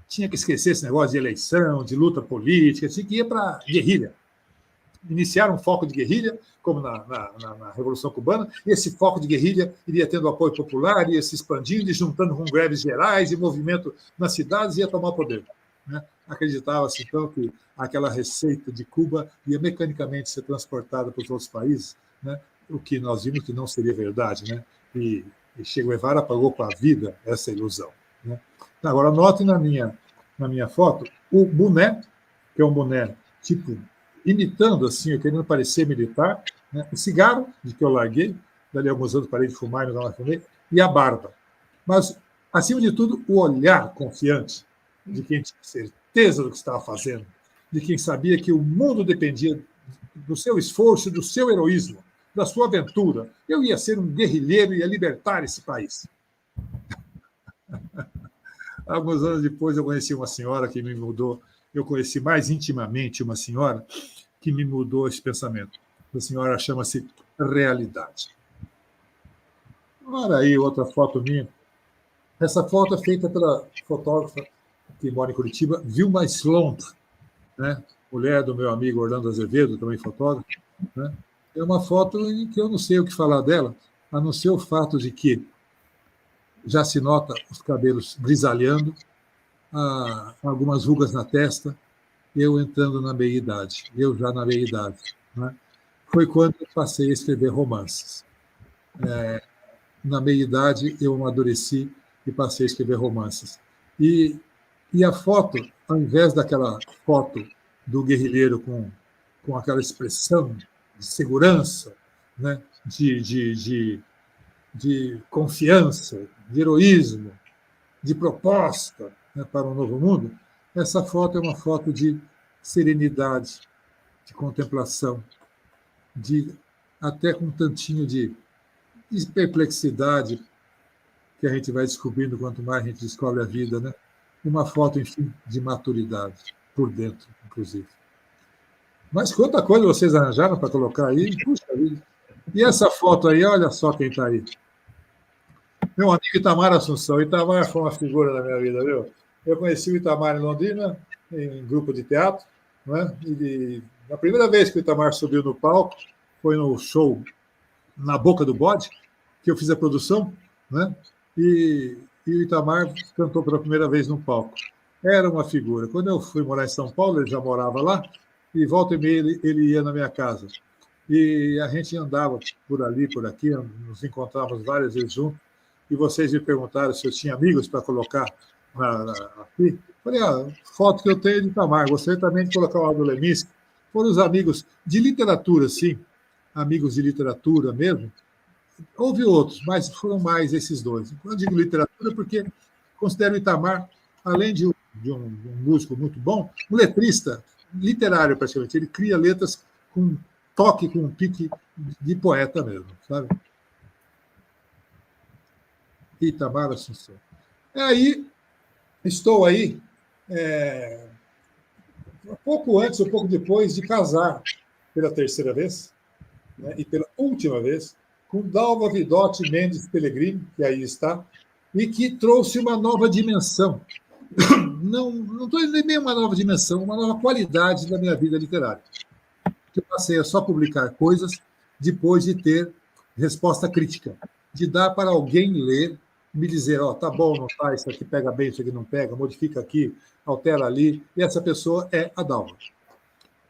tinha que esquecer esse negócio de eleição, de luta política, tinha que ir para guerrilha. Iniciaram um foco de guerrilha, como na Revolução Cubana, e esse foco de guerrilha iria tendo apoio popular, ia se expandindo e juntando com greves gerais e movimento nas cidades e ia tomar o poder. Né? Acreditava-se, então, que aquela receita de Cuba ia mecanicamente ser transportada para os outros países, né? O que nós vimos que não seria verdade. Né? E Che Guevara pagou com a vida essa ilusão. Né? Agora, note na minha foto o boné, que é um boné tipo imitando, assim, querendo parecer militar, né? O cigarro, de que eu larguei, dali a alguns anos parei de fumar e nunca mais fumei, e a barba. Mas, acima de tudo, o olhar confiante de quem tinha certeza do que estava fazendo, de quem sabia que o mundo dependia do seu esforço, do seu heroísmo, da sua aventura. Eu ia ser um guerrilheiro e ia libertar esse país. Alguns anos depois, eu conheci uma senhora que me mudou. Eu conheci mais intimamente uma senhora que me mudou esse pensamento. A senhora chama-se Realidade. Olha aí outra foto minha. Essa foto é feita pela fotógrafa que mora em Curitiba, Vilma Slomp, né? Mulher do meu amigo Orlando Azevedo, também fotógrafo. Né? É uma foto em que eu não sei o que falar dela, a não ser o fato de que já se nota os cabelos grisalhando, algumas rugas na testa, eu entrando na meia-idade, eu já na meia-idade. Né? Foi quando eu passei a escrever romances. Na meia-idade, eu amadureci e passei a escrever romances. E a foto, ao invés daquela foto do guerrilheiro com aquela expressão de segurança, né? de confiança, de heroísmo, de proposta, né, para um novo mundo, essa foto é uma foto de serenidade, de contemplação, até com um tantinho de perplexidade que a gente vai descobrindo quanto mais a gente descobre a vida, né? Uma foto, enfim, de maturidade, por dentro, inclusive. Mas quanta coisa vocês arranjaram para colocar aí, puxa vida. E essa foto aí, olha só quem está aí. Meu amigo Itamar Assunção. Itamar foi uma figura na minha vida, viu? Eu conheci o Itamar em Londrina, em grupo de teatro, né? E a primeira vez que o Itamar subiu no palco foi no show Na Boca do Bode, que eu fiz a produção, né? E o Itamar cantou pela primeira vez no palco. Era uma figura. Quando eu fui morar em São Paulo, ele já morava lá, e volta e meia ele ia na minha casa. E a gente andava por ali, por aqui, nos encontrávamos várias vezes juntos, e vocês me perguntaram se eu tinha amigos para colocar aqui. Falei, foto que eu tenho de Itamar, gostaria também de colocar o Aldo Leminski. Foram os amigos de literatura, sim, amigos de literatura mesmo. Houve outros, mas foram mais esses dois. Eu digo literatura porque considero o Itamar, além de um músico muito bom, um letrista literário, praticamente. Ele cria letras com um toque, com um pique de poeta mesmo, sabe? Itamar Assunção. Aí, estou aí, pouco antes ou pouco depois de casar pela terceira vez, né, e pela última vez, com Dalva Vidotti Mendes Pellegrini, que aí está, e que trouxe uma nova dimensão. Não estou dizendo nem uma nova dimensão, uma nova qualidade da minha vida literária. Eu passei a só publicar coisas depois de ter resposta crítica, de dar para alguém ler me dizer, ó, tá bom, não tá, isso aqui pega bem, isso aqui não pega, modifica aqui, altera ali, e essa pessoa é a Dalva.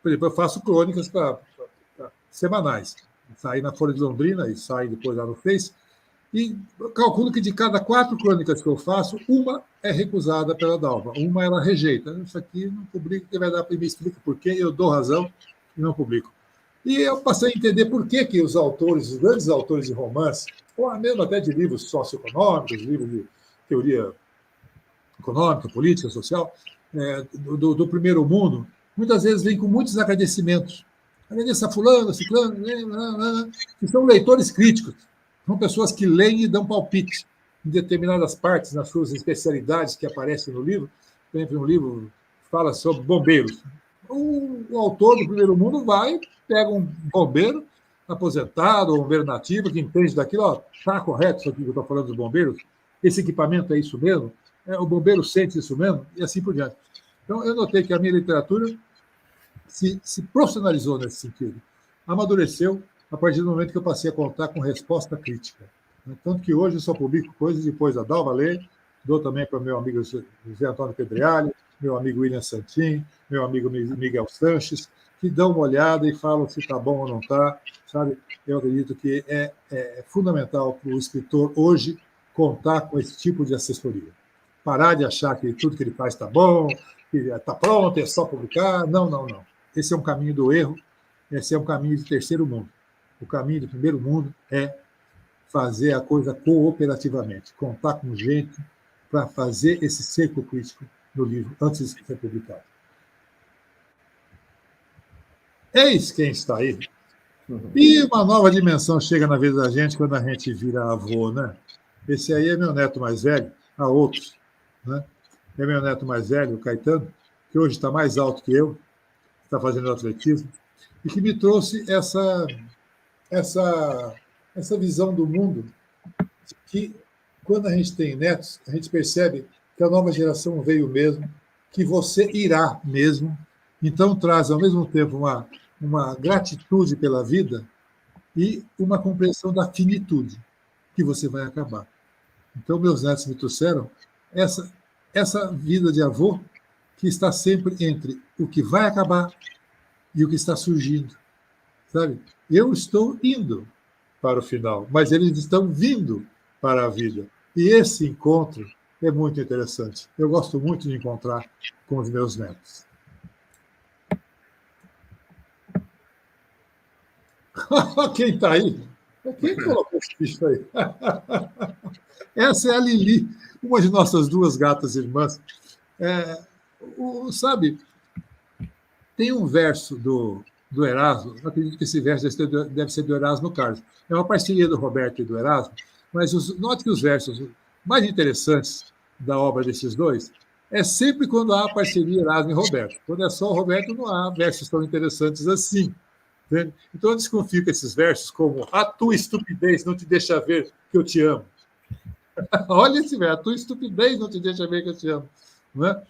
Por exemplo, eu faço crônicas semanais, sai na Folha de Londrina e sai depois lá no Face, e eu calculo que de cada 4 crônicas que eu faço, uma é recusada pela Dalva, uma ela rejeita. Isso aqui não publico, que vai dar para me explicar por quê, eu dou razão e não publico. E eu passei a entender por que os autores, os grandes autores de romance, ou mesmo até de livros socioeconômicos, livros de teoria econômica, política, social, do primeiro mundo, muitas vezes vêm com muitos agradecimentos. Agradeça a fulano, ciclano, que são leitores críticos. São pessoas que leem e dão palpite em determinadas partes, nas suas especialidades que aparecem no livro. Por exemplo, um livro fala sobre bombeiros. O autor do primeiro mundo vai, pega um bombeiro aposentado, ou um bombeiro nativo, que entende daquilo, está correto isso aqui que eu estou falando dos bombeiros? Esse equipamento é isso mesmo? O bombeiro sente isso mesmo? E assim por diante. Então, eu notei que a minha literatura se profissionalizou nesse sentido, amadureceu a partir do momento que eu passei a contar com resposta crítica. Tanto que hoje eu só publico coisas depois da Dalva ler, dou também para o meu amigo José Antônio Pedregali, meu amigo William Santin, meu amigo Miguel Sanches, que dão uma olhada e falam se está bom ou não está, sabe? Eu acredito que é fundamental para o escritor hoje contar com esse tipo de assessoria. Parar de achar que tudo que ele faz está bom, que está pronto, é só publicar. Não, não, não. Esse é um caminho do erro, esse é um caminho de terceiro mundo. O caminho do primeiro mundo é fazer a coisa cooperativamente, contar com gente para fazer esse cerco crítico no livro antes de ser publicado. Eis quem está aí. E uma nova dimensão chega na vida da gente quando a gente vira avô, né? Esse aí é meu neto mais velho, há outros, né? É meu neto mais velho, o Caetano, que hoje está mais alto que eu, está fazendo atletismo, e que me trouxe essa visão do mundo que, quando a gente tem netos, a gente percebe que a nova geração veio mesmo, que você irá mesmo, então traz ao mesmo tempo uma gratitude pela vida e uma compreensão da finitude, que você vai acabar. Então, meus netos me trouxeram essa vida de avô que está sempre entre o que vai acabar e o que está surgindo, sabe? Eu estou indo para o final, mas eles estão vindo para a vida. E esse encontro é muito interessante. Eu gosto muito de encontrar com os meus netos. Quem está aí? Quem colocou esse bicho aí? Essa é a Lili, uma de nossas 2 gatas irmãs. Sabe, tem um verso do Erasmo, eu acredito que esse verso deve ser do Erasmo Carlos. É uma parceria do Roberto e do Erasmo, mas note que os versos mais interessantes da obra desses dois é sempre quando há a parceria Erasmo e Roberto. Quando é só o Roberto, não há versos tão interessantes assim. Entende? Então, eu desconfio que esses versos, como a tua estupidez não te deixa ver que eu te amo. Olha esse verso, a tua estupidez não te deixa ver que eu te amo. Não é?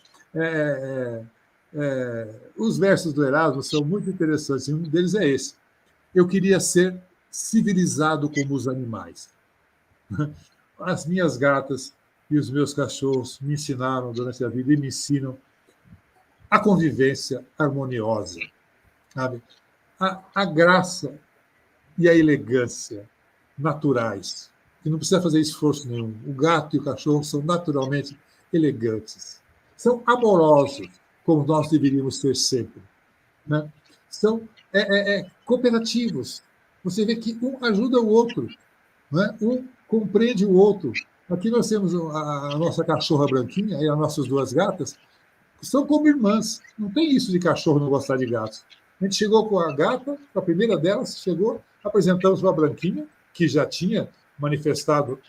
Os versos do Erasmo são muito interessantes, e um deles é esse. Eu queria ser civilizado como os animais. As minhas gatas e os meus cachorros me ensinaram durante a vida e me ensinam a convivência harmoniosa, sabe? A graça e a elegância naturais, que não precisa fazer esforço nenhum. O gato e o cachorro são naturalmente elegantes, são amorosos, como nós deveríamos ser sempre, né? São cooperativos. Você vê que um ajuda o outro, né? Um compreende o outro. Aqui nós temos a nossa cachorra branquinha e as nossas 2 gatas, que são como irmãs. Não tem isso de cachorro não gostar de gatos. A gente chegou com a gata, a primeira delas chegou, apresentamos para a branquinha, que já tinha manifestado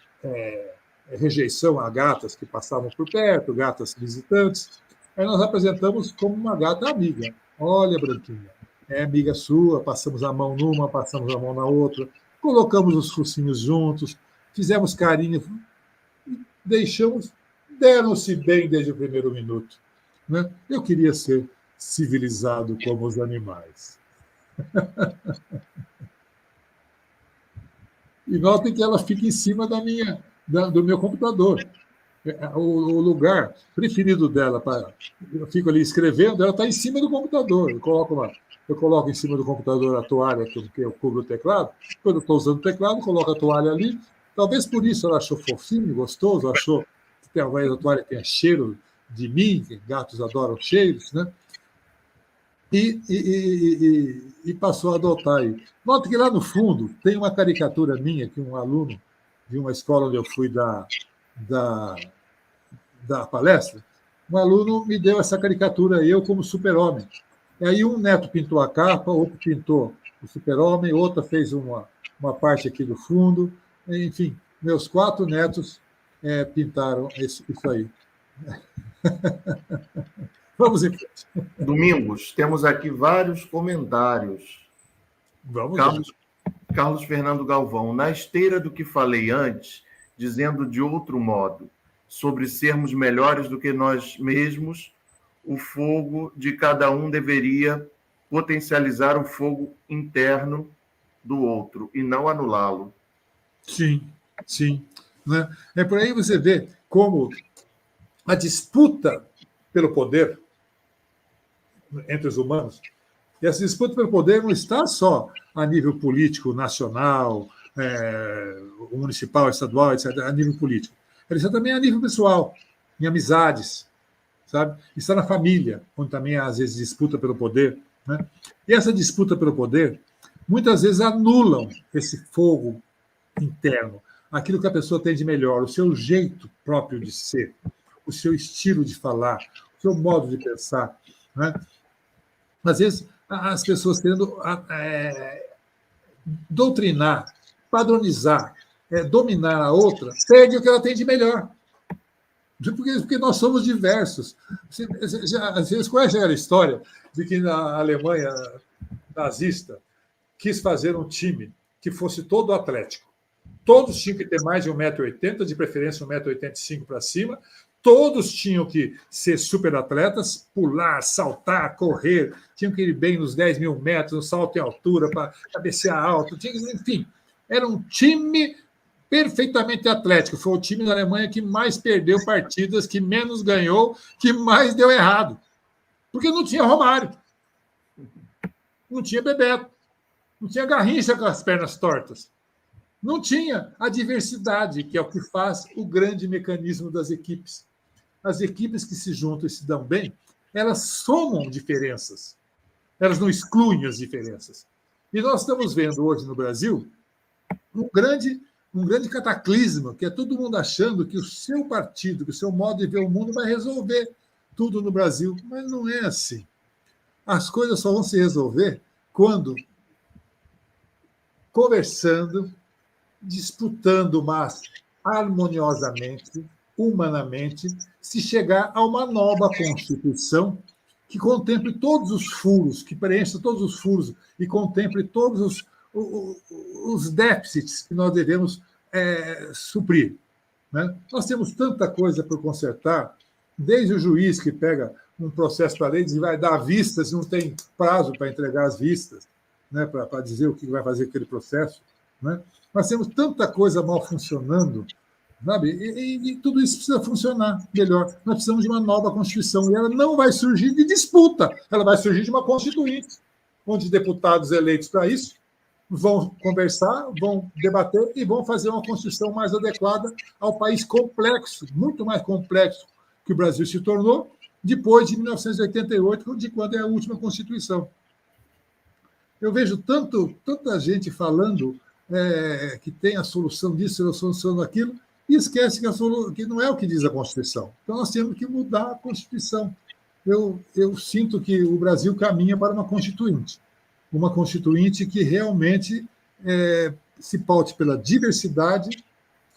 rejeição a gatas que passavam por perto, gatas visitantes. Aí nós apresentamos como uma gata amiga. Olha, branquinha, é amiga sua, passamos a mão numa, passamos a mão na outra, colocamos os focinhos juntos, fizemos carinho, deixamos, deram-se bem desde o primeiro minuto, né? Eu queria ser civilizado como os animais. E notem que ela fica em cima da do meu computador. O lugar preferido dela, eu fico ali escrevendo, ela está em cima do computador. Eu coloco em cima do computador a toalha que eu cubro o teclado. Quando eu estou usando o teclado, coloco a toalha ali. Talvez por isso ela achou fofinho, gostoso, achou que talvez a toalha tenha cheiro de mim, que gatos adoram cheiros, né? E passou a adotar aí. Nota que lá no fundo tem uma caricatura minha que um aluno de uma escola onde eu fui da palestra, um aluno me deu essa caricatura, eu como super-homem. E aí um neto pintou a capa, outro pintou o super-homem, outra fez uma parte aqui do fundo. Enfim, meus 4 netos pintaram isso aí. Vamos em frente. Domingos, temos aqui vários comentários. Vamos Carlos Fernando Galvão, na esteira do que falei antes, dizendo de outro modo, sobre sermos melhores do que nós mesmos, o fogo de cada um deveria potencializar o fogo interno do outro e não anulá-lo. Sim, sim. Né? É por aí você vê como a disputa pelo poder entre os humanos, e essa disputa pelo poder não está só a nível político, nacional, municipal, estadual, etc., a nível político. Ela está também a nível pessoal, em amizades, sabe? Está na família, onde também às vezes disputa pelo poder. Né? E essa disputa pelo poder, muitas vezes anulam esse fogo interno, aquilo que a pessoa tem de melhor, o seu jeito próprio de ser, o seu estilo de falar, o seu modo de pensar. Né? Às vezes, as pessoas querendo doutrinar, padronizar, dominar a outra, perde o que ela tem de melhor. Porque nós somos diversos. Às vezes, conhece a história de que na Alemanha nazista quis fazer um time que fosse todo atlético. Todos tinham que ter mais de 1,80 m, de preferência 1,85 m para cima. Todos tinham que ser superatletas, pular, saltar, correr, tinham que ir bem nos 10.000 metros, no salto em altura, para cabecear alto, enfim. Era um time perfeitamente atlético. Foi o time da Alemanha que mais perdeu partidas, que menos ganhou, que mais deu errado. Porque não tinha Romário, não tinha Bebeto, não tinha Garrincha com as pernas tortas. Não tinha a diversidade, que é o que faz o grande mecanismo das equipes. As equipes que se juntam e se dão bem, elas somam diferenças. Elas não excluem as diferenças. E nós estamos vendo hoje no Brasil um grande cataclisma, que é todo mundo achando que o seu partido, que o seu modo de ver o mundo vai resolver tudo no Brasil. Mas não é assim. As coisas só vão se resolver quando, conversando, disputando, mas harmoniosamente, humanamente, se chegar a uma nova Constituição que contemple todos os furos, que preencha todos os furos e contemple todos os déficits que nós devemos suprir. Né? Nós temos tanta coisa para consertar, desde o juiz que pega um processo para lei e vai dar vistas, não tem prazo para entregar as vistas, né, para dizer o que vai fazer aquele processo. Né? Nós temos tanta coisa mal funcionando, sabe? E tudo isso precisa funcionar melhor. Nós precisamos de uma nova Constituição, e ela não vai surgir de disputa, ela vai surgir de uma Constituinte, onde deputados eleitos para isso vão conversar, vão debater e vão fazer uma Constituição mais adequada ao país complexo, muito mais complexo que o Brasil se tornou depois de 1988, de quando é a última Constituição. Eu vejo tanta gente falando que tem a solução disso, a solução daquilo, e esquece que não é o que diz a Constituição. Então, nós temos que mudar a Constituição. Eu sinto que o Brasil caminha para uma Constituinte que realmente se paute pela diversidade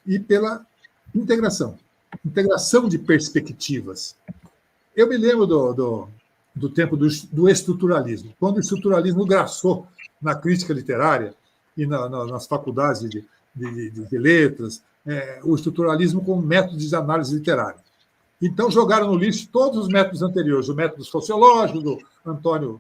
e pela integração de perspectivas. Eu me lembro do tempo do estruturalismo, quando o estruturalismo graçou na crítica literária e nas faculdades de letras, o estruturalismo como método de análise literária. Então, jogaram no lixo todos os métodos anteriores, o método sociológico, do Antônio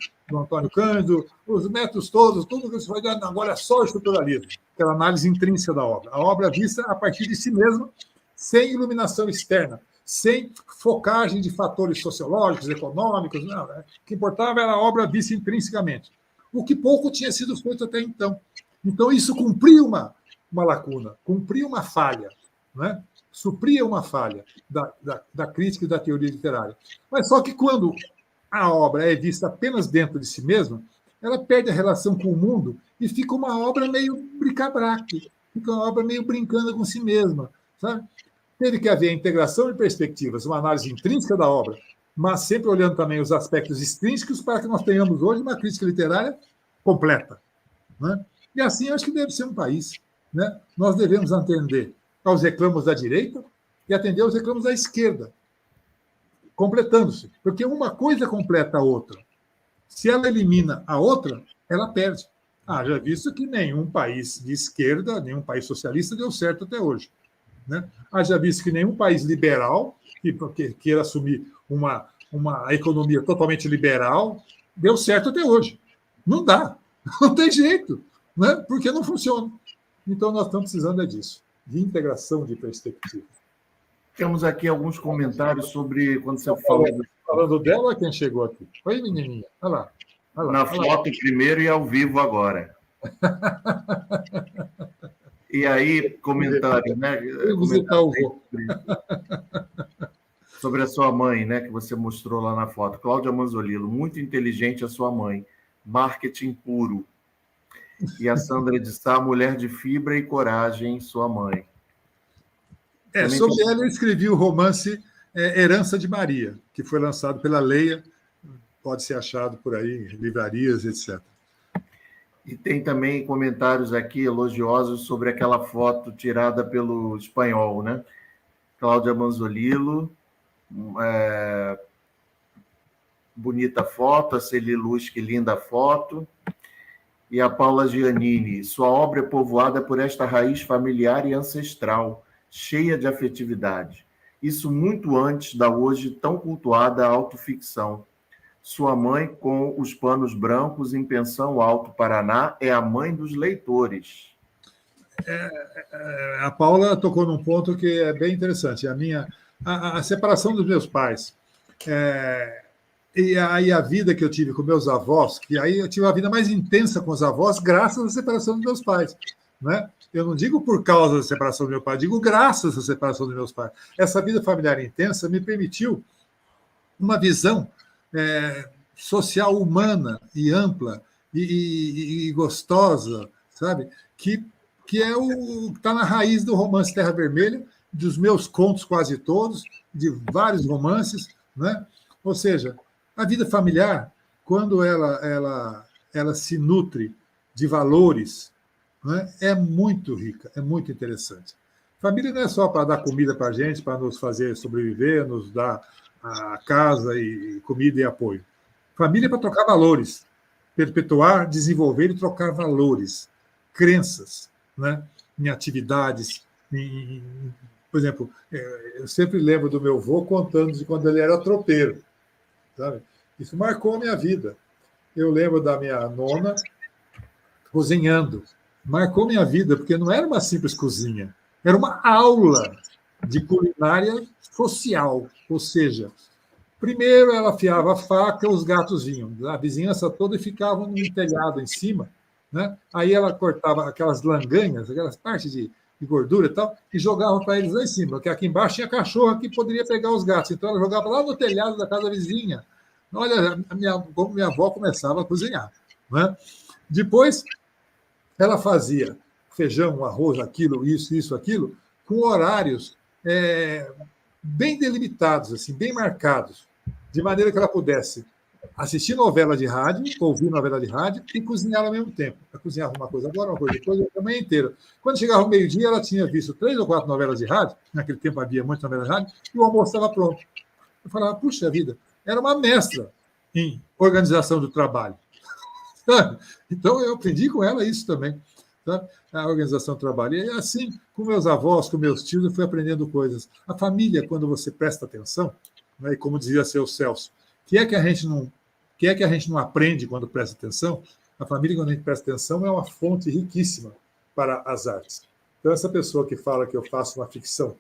Cândido, os métodos todos, tudo que se foi dando, agora é só o estruturalismo. aquela análise intrínseca da obra. A obra vista a partir de si mesma, sem iluminação externa, sem focagem de fatores sociológicos, econômicos, não, né? O que importava era a obra vista intrinsecamente, o que pouco tinha sido feito até então. Então, isso cumpria uma lacuna, cumpria uma falha, né? Supria uma falha da crítica e da teoria literária. Mas só que quando a obra é vista apenas dentro de si mesma, ela perde a relação com o mundo e fica uma obra meio bric-a-brac, fica uma obra meio brincando com si mesma, sabe? Teve que haver integração de perspectivas, uma análise intrínseca da obra, mas sempre olhando também os aspectos extrínsecos para que nós tenhamos hoje uma crítica literária completa, né? E assim acho que deve ser um país, né? Nós devemos atender aos reclamos da direita e atender aos reclamos da esquerda, completando-se, porque uma coisa completa a outra. Se ela elimina a outra, ela perde. Já visto que nenhum país de esquerda, nenhum país socialista deu certo até hoje, né? Já visto que nenhum país liberal, que queira assumir uma economia totalmente liberal, deu certo até hoje. Não dá, não tem jeito, né? Porque não funciona. Então, nós estamos precisando disso, de integração de perspectiva. Temos aqui alguns comentários sobre quando você falando dela, quem chegou aqui? Oi, menininha. Olha lá. Na foto primeiro e ao vivo agora. E aí, comentário, né? Sobre a sua mãe, né? Que você mostrou lá na foto. Cláudia Manzolillo, muito inteligente a sua mãe. Marketing puro. E a Sandra de Sá, mulher de fibra e coragem, sua mãe. Sobre ela eu escrevi o romance Herança de Maria, que foi lançado pela Leia, pode ser achado por aí, em livrarias, etc. E tem também comentários aqui elogiosos sobre aquela foto tirada pelo espanhol, né? Cláudia Manzolillo, bonita foto, a Celi Luz, que linda foto. E a Paula Giannini, sua obra é povoada por esta raiz familiar e ancestral, cheia de afetividade. Isso muito antes da hoje tão cultuada autoficção. Sua mãe, com os panos brancos em Pensão Alto Paraná, é a mãe dos leitores. A Paula tocou num ponto que é bem interessante. A separação dos meus pais e aí a vida que eu tive com meus avós, que aí eu tive uma vida mais intensa com os avós graças à separação dos meus pais, né? Eu não digo por causa da separação do meu pai, digo graças à separação dos meus pais. Essa vida familiar intensa me permitiu uma visão social humana e ampla e gostosa, sabe? Que é o que está na raiz do romance Terra Vermelha, dos meus contos quase todos, de vários romances, né? Ou seja, a vida familiar, quando ela se nutre de valores, né, é muito rica, é muito interessante. Família não é só para dar comida para a gente, para nos fazer sobreviver, nos dar a casa e comida e apoio. Família é para trocar valores, perpetuar, desenvolver e trocar valores, crenças, né, em atividades. Por exemplo, eu sempre lembro do meu avô contando de quando ele era tropeiro. Sabe? Isso marcou a minha vida. Eu lembro da minha nona cozinhando. Marcou minha vida, porque não era uma simples cozinha, era uma aula de culinária social. Ou seja, primeiro ela afiava a faca, os gatos vinham da vizinhança toda e ficavam no telhado em cima, né? Aí ela cortava aquelas langanhas, aquelas partes de gordura e tal, e jogava para eles lá em cima, porque aqui embaixo tinha cachorro que poderia pegar os gatos. Então ela jogava lá no telhado da casa vizinha. Olha, como minha avó começava a cozinhar, né? Depois, ela fazia feijão, arroz, aquilo, isso, aquilo, com horários bem delimitados, assim, bem marcados, de maneira que ela pudesse assistir novela de rádio, ouvir novela de rádio e cozinhar ao mesmo tempo. Ela cozinhava uma coisa agora, uma coisa depois, a manhã inteira. Quando chegava o meio-dia, ela tinha visto 3 ou 4 novelas de rádio, naquele tempo havia muitas novelas de rádio, e o almoço estava pronto. Eu falava, puxa vida, era uma mestra em organização do trabalho. Então, eu aprendi com ela isso também, sabe? A organização do trabalho. E assim, com meus avós, com meus tios, eu fui aprendendo coisas. A família, quando você presta atenção, né, e como dizia seu Celso, que é que a gente não aprende quando presta atenção? A família, quando a gente presta atenção, é uma fonte riquíssima para as artes. Então, essa pessoa que fala que eu faço uma ficção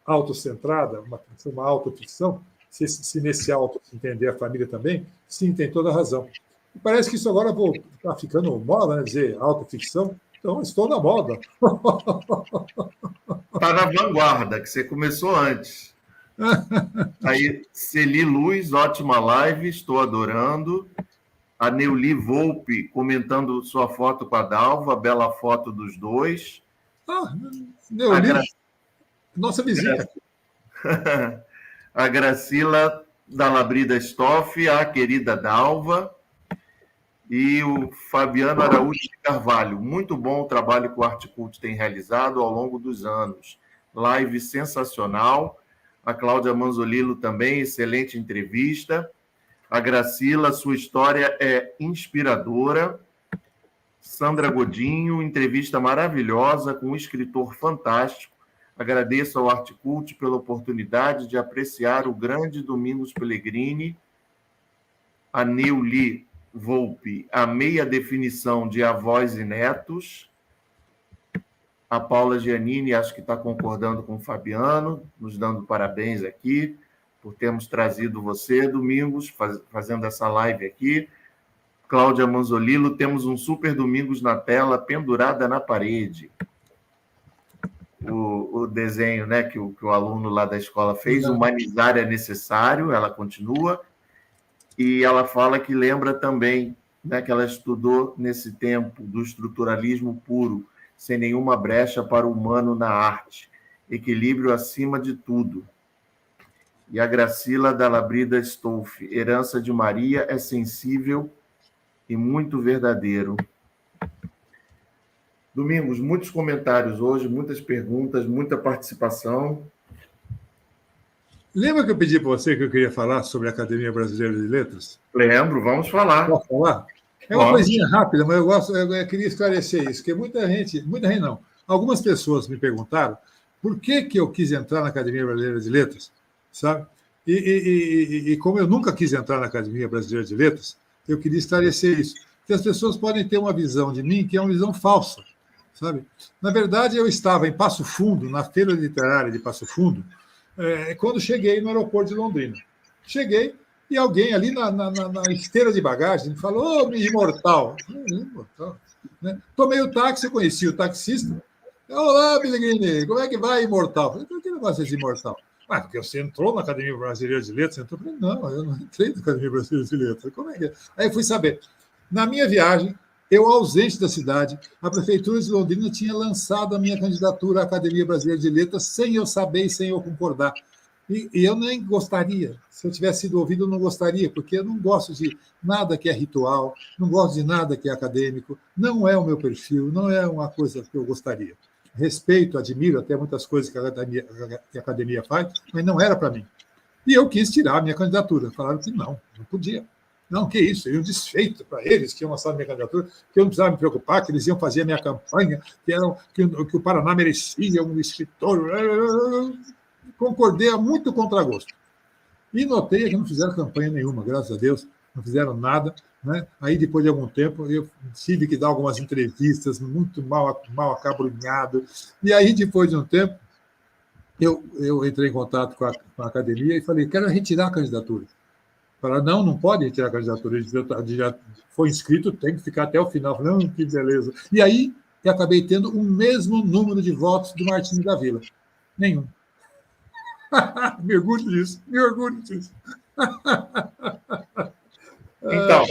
autocentrada, uma autoficção, se nesse auto se entender a família também, sim, tem toda a razão. E parece que isso agora está ficando moda, né? Dizer autoficção. Então, estou na moda. Está na vanguarda, que você começou antes. Aí, Celi Luz, ótima live, estou adorando. A Neuli Volpe comentando sua foto com a Dalva, bela foto dos dois. Meu livro, nossa vizinha. A Gracila da Labrida Stoff, a querida Dalva. E o Fabiano Araújo de Carvalho. Muito bom o trabalho que o Articult tem realizado ao longo dos anos. Live sensacional. A Cláudia Manzolillo também, excelente entrevista. A Gracila, sua história é inspiradora. Sandra Godinho, entrevista maravilhosa com um escritor fantástico. Agradeço ao Articult pela oportunidade de apreciar o grande Domingos Pellegrini. A Neuli Volpe, a meia definição de avós e netos. A Paula Giannini, acho que está concordando com o Fabiano, nos dando parabéns aqui por termos trazido você, Domingos, fazendo essa live aqui. Cláudia Manzolillo, temos um super Domingos na tela, pendurada na parede. O desenho, né, que o aluno lá da escola fez, humanizar é necessário, ela continua. E ela fala que lembra também, né, que ela estudou nesse tempo do estruturalismo puro, sem nenhuma brecha para o humano na arte, equilíbrio acima de tudo. E a Gracila da Labrida Stolf, herança de Maria é sensível e muito verdadeiro. Domingos, muitos comentários hoje, muitas perguntas, muita participação. Lembra que eu pedi para você que eu queria falar sobre a Academia Brasileira de Letras? Lembro, vamos falar. Posso falar? É uma coisinha rápida, mas eu queria esclarecer isso, porque muita gente não, algumas pessoas me perguntaram por que eu quis entrar na Academia Brasileira de Letras, sabe? E como eu nunca quis entrar na Academia Brasileira de Letras, eu queria esclarecer isso, porque as pessoas podem ter uma visão de mim que é uma visão falsa, sabe? Na verdade, eu estava em Passo Fundo, na Feira Literária de Passo Fundo, quando cheguei no aeroporto de Londrina. Cheguei e alguém ali na esteira de bagagem me falou: "Ô, imortal!" Imortal, né? Tomei o táxi, eu conheci o taxista. "Olá, Pellegrini, como é que vai, imortal?" Eu falei: "Por que negócio é esse imortal?" "Ah, porque você entrou na Academia Brasileira de Letras." Eu falei: "Não, eu não entrei na Academia Brasileira de Letras." Como é que é? Aí eu fui saber. Na minha viagem, eu ausente da cidade, a Prefeitura de Londrina tinha lançado a minha candidatura à Academia Brasileira de Letras sem eu saber e sem eu concordar. E eu nem gostaria. Se eu tivesse sido ouvido, eu não gostaria, porque eu não gosto de nada que é ritual, não gosto de nada que é acadêmico, não é o meu perfil, não é uma coisa que eu gostaria. Respeito, admiro até muitas coisas que a academia faz, mas não era para mim. E eu quis tirar a minha candidatura. Falaram que não podia. Não, que isso, eu desfeito para eles que iam lançar a minha candidatura, que eu não precisava me preocupar, que eles iam fazer a minha campanha, que o Paraná merecia um escritor. Concordei a muito contragosto. E notei que não fizeram campanha nenhuma, graças a Deus, não fizeram nada. Né? Aí, depois de algum tempo, eu tive que dar algumas entrevistas muito mal acabrunhado. E aí, depois de um tempo, eu entrei em contato com a academia e falei: quero retirar a candidatura. Falaram: não pode retirar a candidatura, ele já foi inscrito, tem que ficar até o final. Falei: não, que beleza. E aí, eu acabei tendo o mesmo número de votos do Martinho da Vila. Nenhum. Me orgulho disso. Então,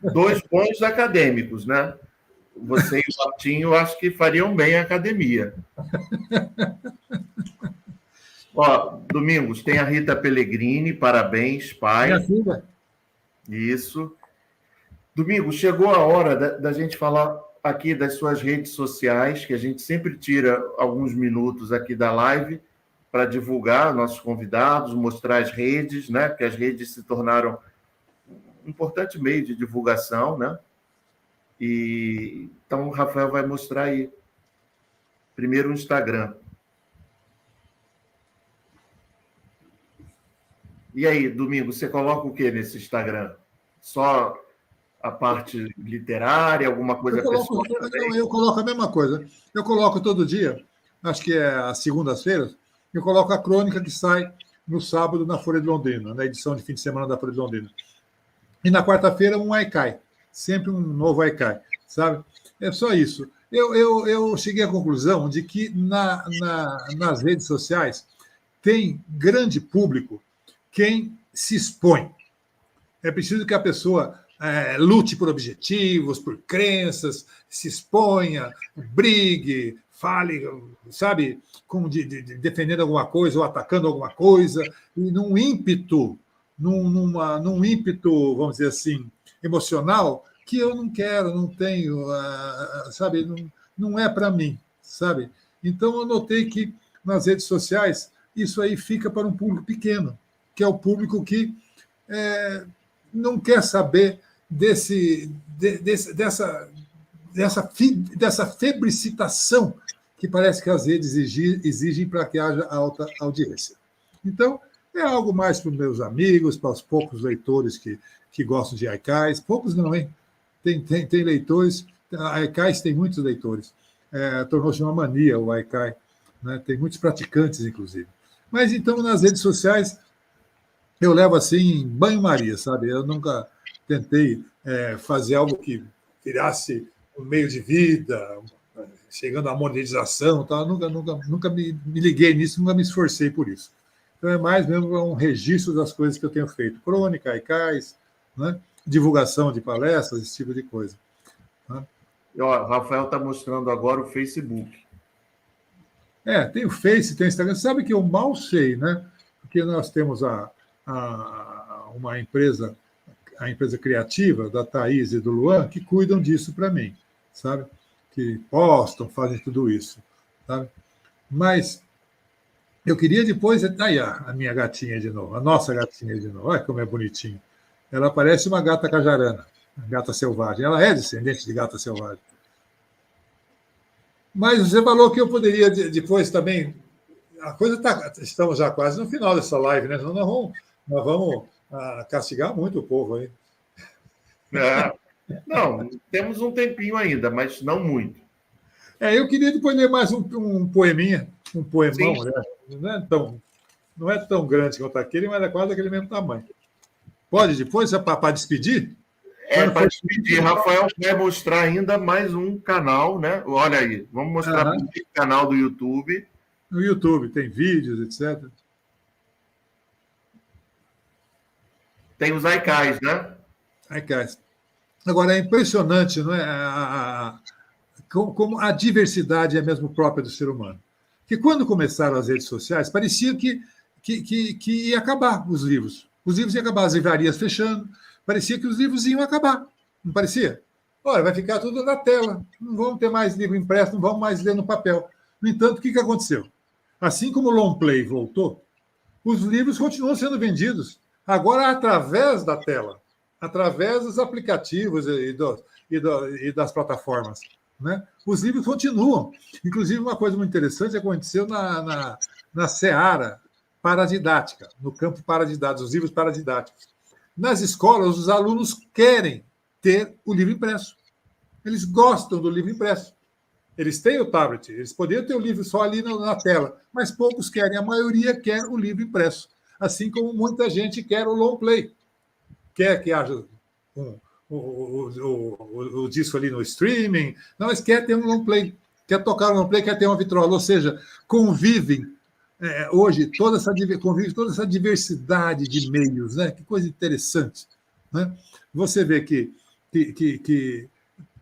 2 pontos acadêmicos, né? Você e o Martinho, acho que fariam bem a academia. Ó, Domingos, tem a Rita Pellegrini, parabéns, pai. Minha filha. Isso. Domingos, chegou a hora da gente falar aqui das suas redes sociais, que a gente sempre tira alguns minutos aqui da live para divulgar nossos convidados, mostrar as redes, né? Porque as redes se tornaram um importante meio de divulgação, né? E então o Rafael vai mostrar aí. Primeiro o Instagram. E aí, Domingos, você coloca o que nesse Instagram? Só a parte literária, alguma coisa pessoal também? Eu coloco a mesma coisa. Eu coloco todo dia, acho que é às segundas-feiras, eu coloco a crônica que sai no sábado na Folha de Londrina, na edição de fim de semana da Folha de Londrina. E na quarta-feira, um haikai. Sempre um novo haikai, sabe? É só isso. Eu cheguei à conclusão de que nas redes sociais tem grande público quem se expõe. É preciso que a pessoa lute por objetivos, por crenças, se exponha, brigue, fale, sabe, defendendo alguma coisa ou atacando alguma coisa, e num ímpeto, num ímpeto, vamos dizer assim, emocional, que eu não quero, não tenho, sabe, não é para mim, sabe? Então, eu notei que nas redes sociais isso aí fica para um público pequeno, que é o público que não quer saber dessa febricitação que parece que as redes exigem para que haja alta audiência. Então, é algo mais para os meus amigos, para os poucos leitores que gostam de haikais. Poucos não, hein? Tem leitores, haikais tem muitos leitores. Tornou-se uma mania o haikai, né? Tem muitos praticantes, inclusive. Mas, então, nas redes sociais, eu levo assim, banho-maria, sabe? Eu nunca tentei fazer algo que virasse um meio de vida, chegando à monetização, tal. Nunca me liguei nisso, nunca me esforcei por isso. Então, é mais mesmo um registro das coisas que eu tenho feito. Crônica, haikais, né? Divulgação de palestras, esse tipo de coisa. Né? O Rafael está mostrando agora o Facebook. Tem o Face, tem o Instagram. Sabe que eu mal sei, né? Porque nós temos uma empresa, a empresa criativa da Thaís e do Luan, que cuidam disso para mim, sabe? Que postam, fazem tudo isso, sabe? Mas eu queria depois... Aí, a minha gatinha de novo, a nossa gatinha de novo. Olha como é bonitinho. Ela parece uma gata cajarana, uma gata selvagem. Ela é descendente de gata selvagem. Mas você falou que eu poderia depois também... A coisa está... Estamos já quase no final dessa live, né? Senão nós vamos castigar muito o povo aí. Não, temos um tempinho ainda, mas não muito. Eu queria depois ler mais um poeminha, um poemão, né? Não é tão grande quanto aquele, mas é quase daquele mesmo tamanho. Pode depois, para despedir? Para despedir. Rafael vai mostrar ainda mais um canal, né? Olha aí, vamos mostrar o canal do YouTube. No YouTube, tem vídeos, etc. Tem os haikais, né? Haikais. Agora, é impressionante, não é? Como a diversidade é mesmo própria do ser humano. Porque quando começaram as redes sociais, parecia que ia acabar os livros. Os livros iam acabar, as livrarias fechando. Parecia que os livros iam acabar. Não parecia? Olha, vai ficar tudo na tela. Não vamos ter mais livro impresso, não vamos mais ler no papel. No entanto, o que aconteceu? Assim como o long play voltou, os livros continuam sendo vendidos. Agora, através da tela, através dos aplicativos e das plataformas. Né? Os livros continuam. Inclusive, uma coisa muito interessante aconteceu na seara paradidática, no campo paradidático, os livros paradidáticos. Nas escolas, os alunos querem ter o livro impresso. Eles gostam do livro impresso. Eles têm o tablet, eles poderiam ter o livro só ali na tela, mas poucos querem, a maioria quer o livro impresso. Assim como muita gente quer o long play. Quer que haja o disco ali no streaming, não, mas quer ter um long play, quer tocar um long play, quer ter uma vitrola, ou seja, convivem hoje convive toda essa diversidade de meios, né? Que coisa interessante. Né? Você vê que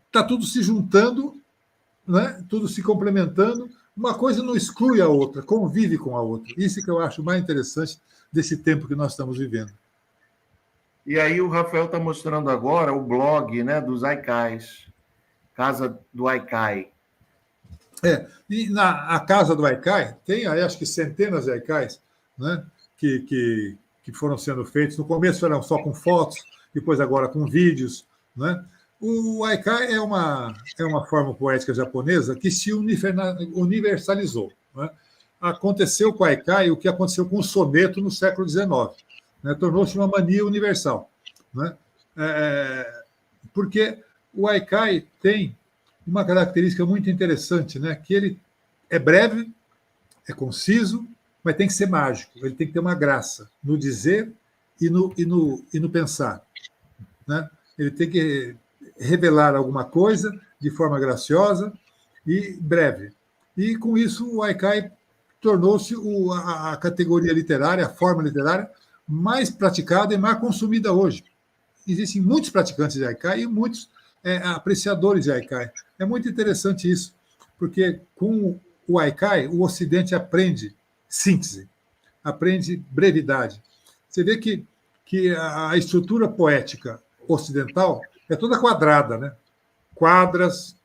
está tudo se juntando, né? Tudo se complementando, uma coisa não exclui a outra, convive com a outra. Isso que eu acho mais interessante desse tempo que nós estamos vivendo. E aí o Rafael está mostrando agora o blog, né, dos haikais, Casa do Haikai. E a Casa do Haikai tem aí, acho que centenas de haikais, né, que foram sendo feitos. No começo eram só com fotos, depois agora com vídeos. Né? O haikai é uma forma poética japonesa que se universalizou. Né? Aconteceu com o haikai o que aconteceu com o soneto no século XIX. Né? Tornou-se uma mania universal. Né? Porque o haikai tem uma característica muito interessante, né? Que ele é breve, é conciso, mas tem que ser mágico. Ele tem que ter uma graça no dizer e no pensar, né? Ele tem que revelar alguma coisa de forma graciosa e breve. E, com isso, o haikai tornou-se a categoria literária, a forma literária mais praticada e mais consumida hoje. Existem muitos praticantes de haikai e muitos apreciadores de haikai. É muito interessante isso, porque com o haikai, o Ocidente aprende síntese, aprende brevidade. Você vê que a estrutura poética ocidental é toda quadrada, né? Quadras,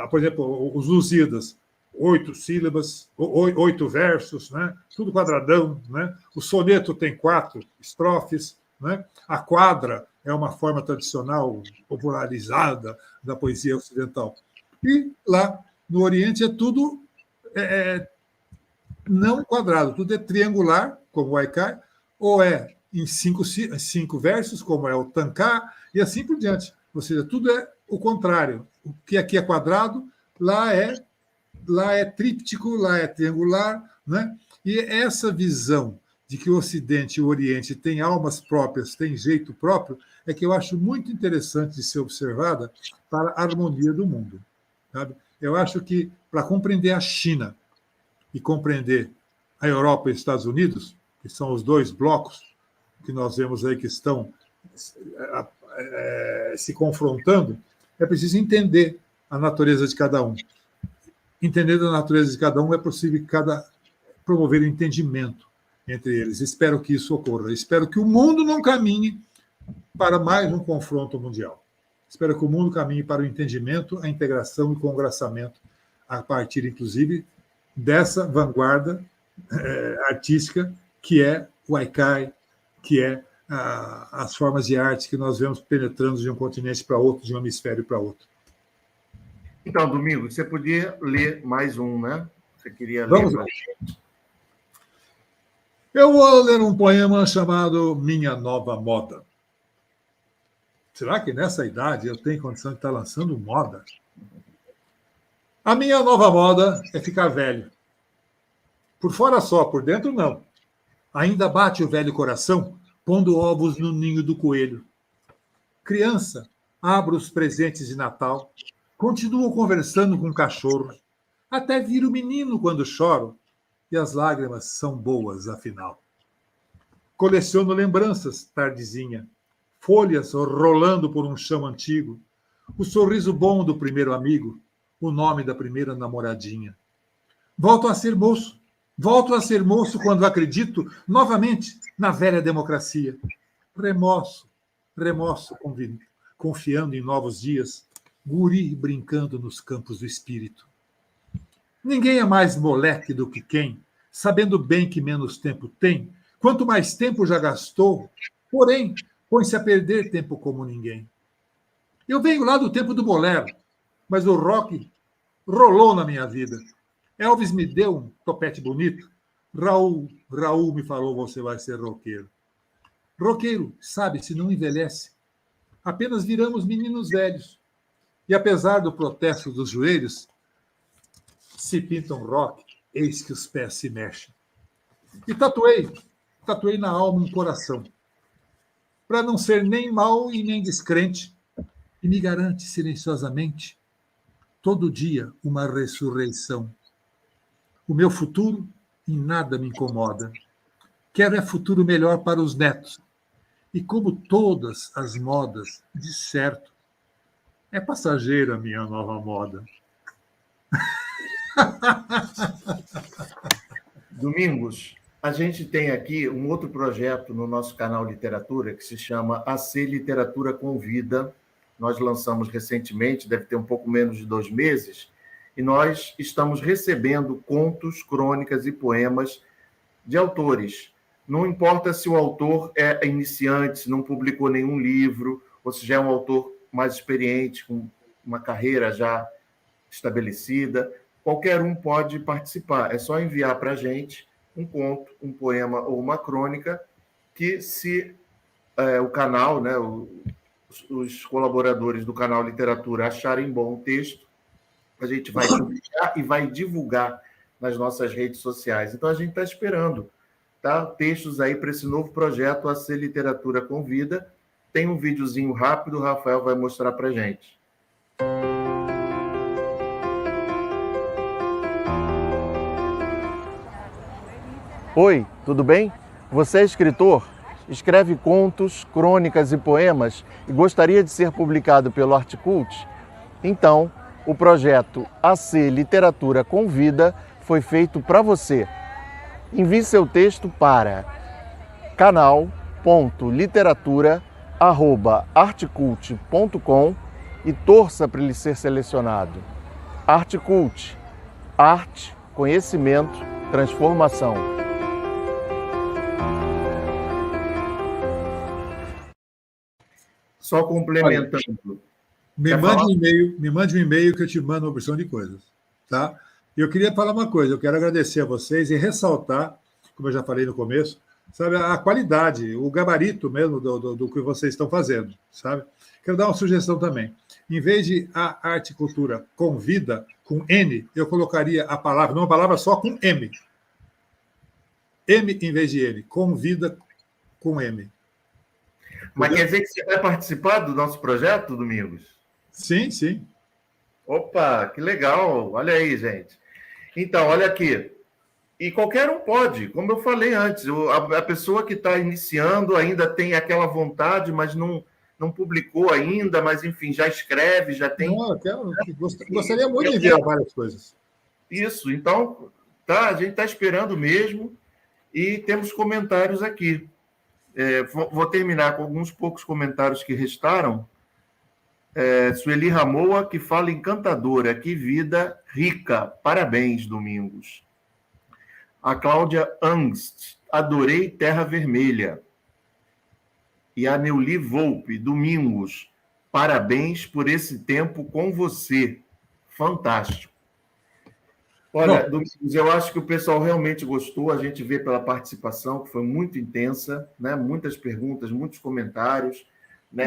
por exemplo, os Lusíadas, 8 sílabas, 8 versos, né? Tudo quadradão, né? O soneto tem 4 estrofes, né? A quadra é uma forma tradicional, popularizada da poesia ocidental. E lá no Oriente é tudo não quadrado, tudo é triangular, como o haikai, ou é em 5 versos, como é o tanká, e assim por diante. Ou seja, tudo é o contrário. O que aqui é quadrado, lá é tríptico, lá é triangular, né? E essa visão de que o Ocidente e o Oriente têm almas próprias, têm jeito próprio, é que eu acho muito interessante de ser observada para a harmonia do mundo. Sabe? Eu acho que, para compreender a China e compreender a Europa e os Estados Unidos, que são os dois blocos que nós vemos aí que estão se confrontando, é preciso entender a natureza de cada um. Entendendo a natureza de cada um, é possível promover o entendimento entre eles. Espero que isso ocorra. Espero que o mundo não caminhe para mais um confronto mundial. Espero que o mundo caminhe para o entendimento, a integração e o congraçamento, a partir, inclusive, dessa vanguarda artística que é o haikai, que é as formas de arte que nós vemos penetrando de um continente para outro, de um hemisfério para outro. Então, Domingos, você podia ler mais um, né? Você queria Vamos ler lá. mais. Eu vou ler um poema chamado Minha Nova Moda. Será que nessa idade eu tenho condição de estar lançando moda? A minha nova moda é ficar velho. Por fora só, por dentro não. Ainda bate o velho coração, pondo ovos no ninho do coelho. Criança, abro os presentes de Natal, continuo conversando com o cachorro, até viro menino quando choro, e as lágrimas são boas, afinal. Coleciono lembranças, tardezinha, folhas rolando por um chão antigo, o sorriso bom do primeiro amigo, o nome da primeira namoradinha. Volto a ser moço quando acredito novamente na velha democracia. Remoço, confiando em novos dias, guri brincando nos campos do espírito. Ninguém é mais moleque do que quem, sabendo bem que menos tempo tem, quanto mais tempo já gastou, porém, põe-se a perder tempo como ninguém. Eu venho lá do tempo do bolero, mas o rock rolou na minha vida. Elvis me deu um topete bonito. Raul me falou, você vai ser roqueiro. Roqueiro, sabe-se, não envelhece. Apenas viramos meninos velhos. E apesar do protesto dos joelhos, se pintam rock, eis que os pés se mexem. E tatuei na alma um coração, para não ser nem mau e nem descrente, e me garante silenciosamente, todo dia uma ressurreição. O meu futuro em nada me incomoda. Quero é futuro melhor para os netos. E como todas as modas, de certo, é passageira a minha nova moda. Domingos, a gente tem aqui um outro projeto no nosso canal Literatura que se chama AC Literatura Convida. Nós lançamos recentemente, deve ter um pouco menos de 2 meses, e nós estamos recebendo contos, crônicas e poemas de autores. Não importa se o autor é iniciante, se não publicou nenhum livro, ou se já é um autor mais experiente, com uma carreira já estabelecida, qualquer um pode participar. É só enviar para a gente um conto, um poema ou uma crônica que, se o canal, né, os colaboradores do canal Literatura acharem bom o texto, a gente vai publicar e vai divulgar nas nossas redes sociais. Então, a gente está esperando, tá? Textos aí para esse novo projeto AC Literatura Convida. Tem um videozinho rápido, o Rafael vai mostrar para a gente. Oi, tudo bem? Você é escritor? Escreve contos, crônicas e poemas e gostaria de ser publicado pelo Articult? Então, o projeto AC Literatura Convida foi feito para você. Envie seu texto para canal.literatura@articult.com e torça para ele ser selecionado. Articult. Arte, conhecimento, transformação. Só complementando. Me mande um e-mail que eu te mando uma porção de coisas, tá? Eu queria falar uma coisa, eu quero agradecer a vocês e ressaltar, como eu já falei no começo, sabe, a qualidade, o gabarito mesmo do que vocês estão fazendo, sabe? Quero dar uma sugestão também. Em vez de a Articultura Convida, com N, eu colocaria a palavra, não uma palavra só, com M. M em vez de N. Convida com M. Mas quer dizer que você vai participar do nosso projeto, Domingos? Sim, sim. Opa, que legal. Olha aí, gente. Então, olha aqui. E qualquer um pode, como eu falei antes. A pessoa que está iniciando ainda tem aquela vontade, mas não publicou ainda, mas, enfim, já escreve, já tem... Gostaria muito de ver várias coisas. Isso. Então, tá, a gente está esperando mesmo e temos comentários aqui. Vou terminar com alguns poucos comentários que restaram. Sueli Ramoa, que fala encantadora, que vida rica. Parabéns, Domingos. A Cláudia Angst, adorei Terra Vermelha. E a Neuli Volpe, Domingos, parabéns por esse tempo com você. Fantástico. Olha, Domingos, eu acho que o pessoal realmente gostou, a gente vê pela participação, que foi muito intensa, né? Muitas perguntas, muitos comentários. Né?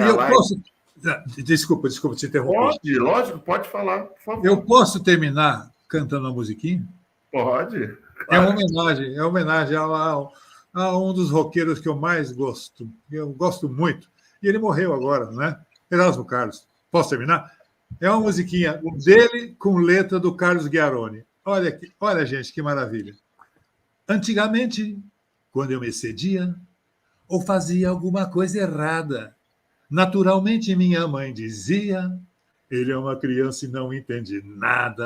Desculpa te interromper. Pode, lógico, pode falar, por favor. Eu posso terminar cantando uma musiquinha? Pode. Claro. É uma homenagem a um dos roqueiros que eu mais gosto. Eu gosto muito. E ele morreu agora, né? Erasmo Carlos. Posso terminar? É uma musiquinha dele com letra do Carlos Ghiaroni. Olha, gente, que maravilha. Antigamente, quando eu me excedia ou fazia alguma coisa errada, naturalmente minha mãe dizia: ele é uma criança e não entende nada.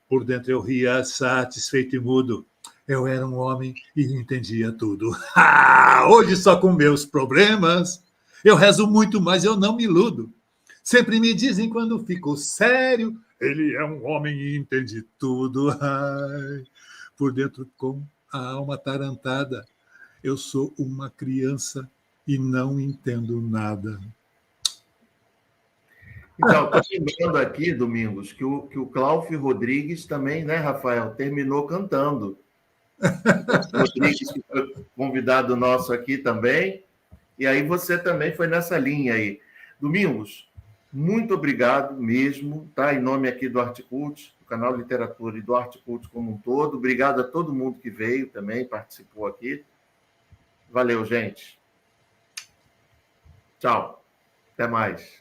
Por dentro eu ria satisfeito e mudo. Eu era um homem e entendia tudo. Hoje só com meus problemas. Eu rezo muito, mas eu não me iludo. Sempre me dizem quando fico sério: ele é um homem e entende tudo. Ai, por dentro, com a alma atarantada, eu sou uma criança e não entendo nada. Então, estou lembrando aqui, Domingos, que o Cláudio Rodrigues também, né, Rafael, terminou cantando. O Rodrigues, que foi convidado nosso aqui também. E aí você também foi nessa linha aí. Domingos, muito obrigado mesmo, tá? Em nome aqui do Articult, do canal Literatura e do Articult como um todo. Obrigado a todo mundo que veio também, participou aqui. Valeu, gente. Tchau. Até mais.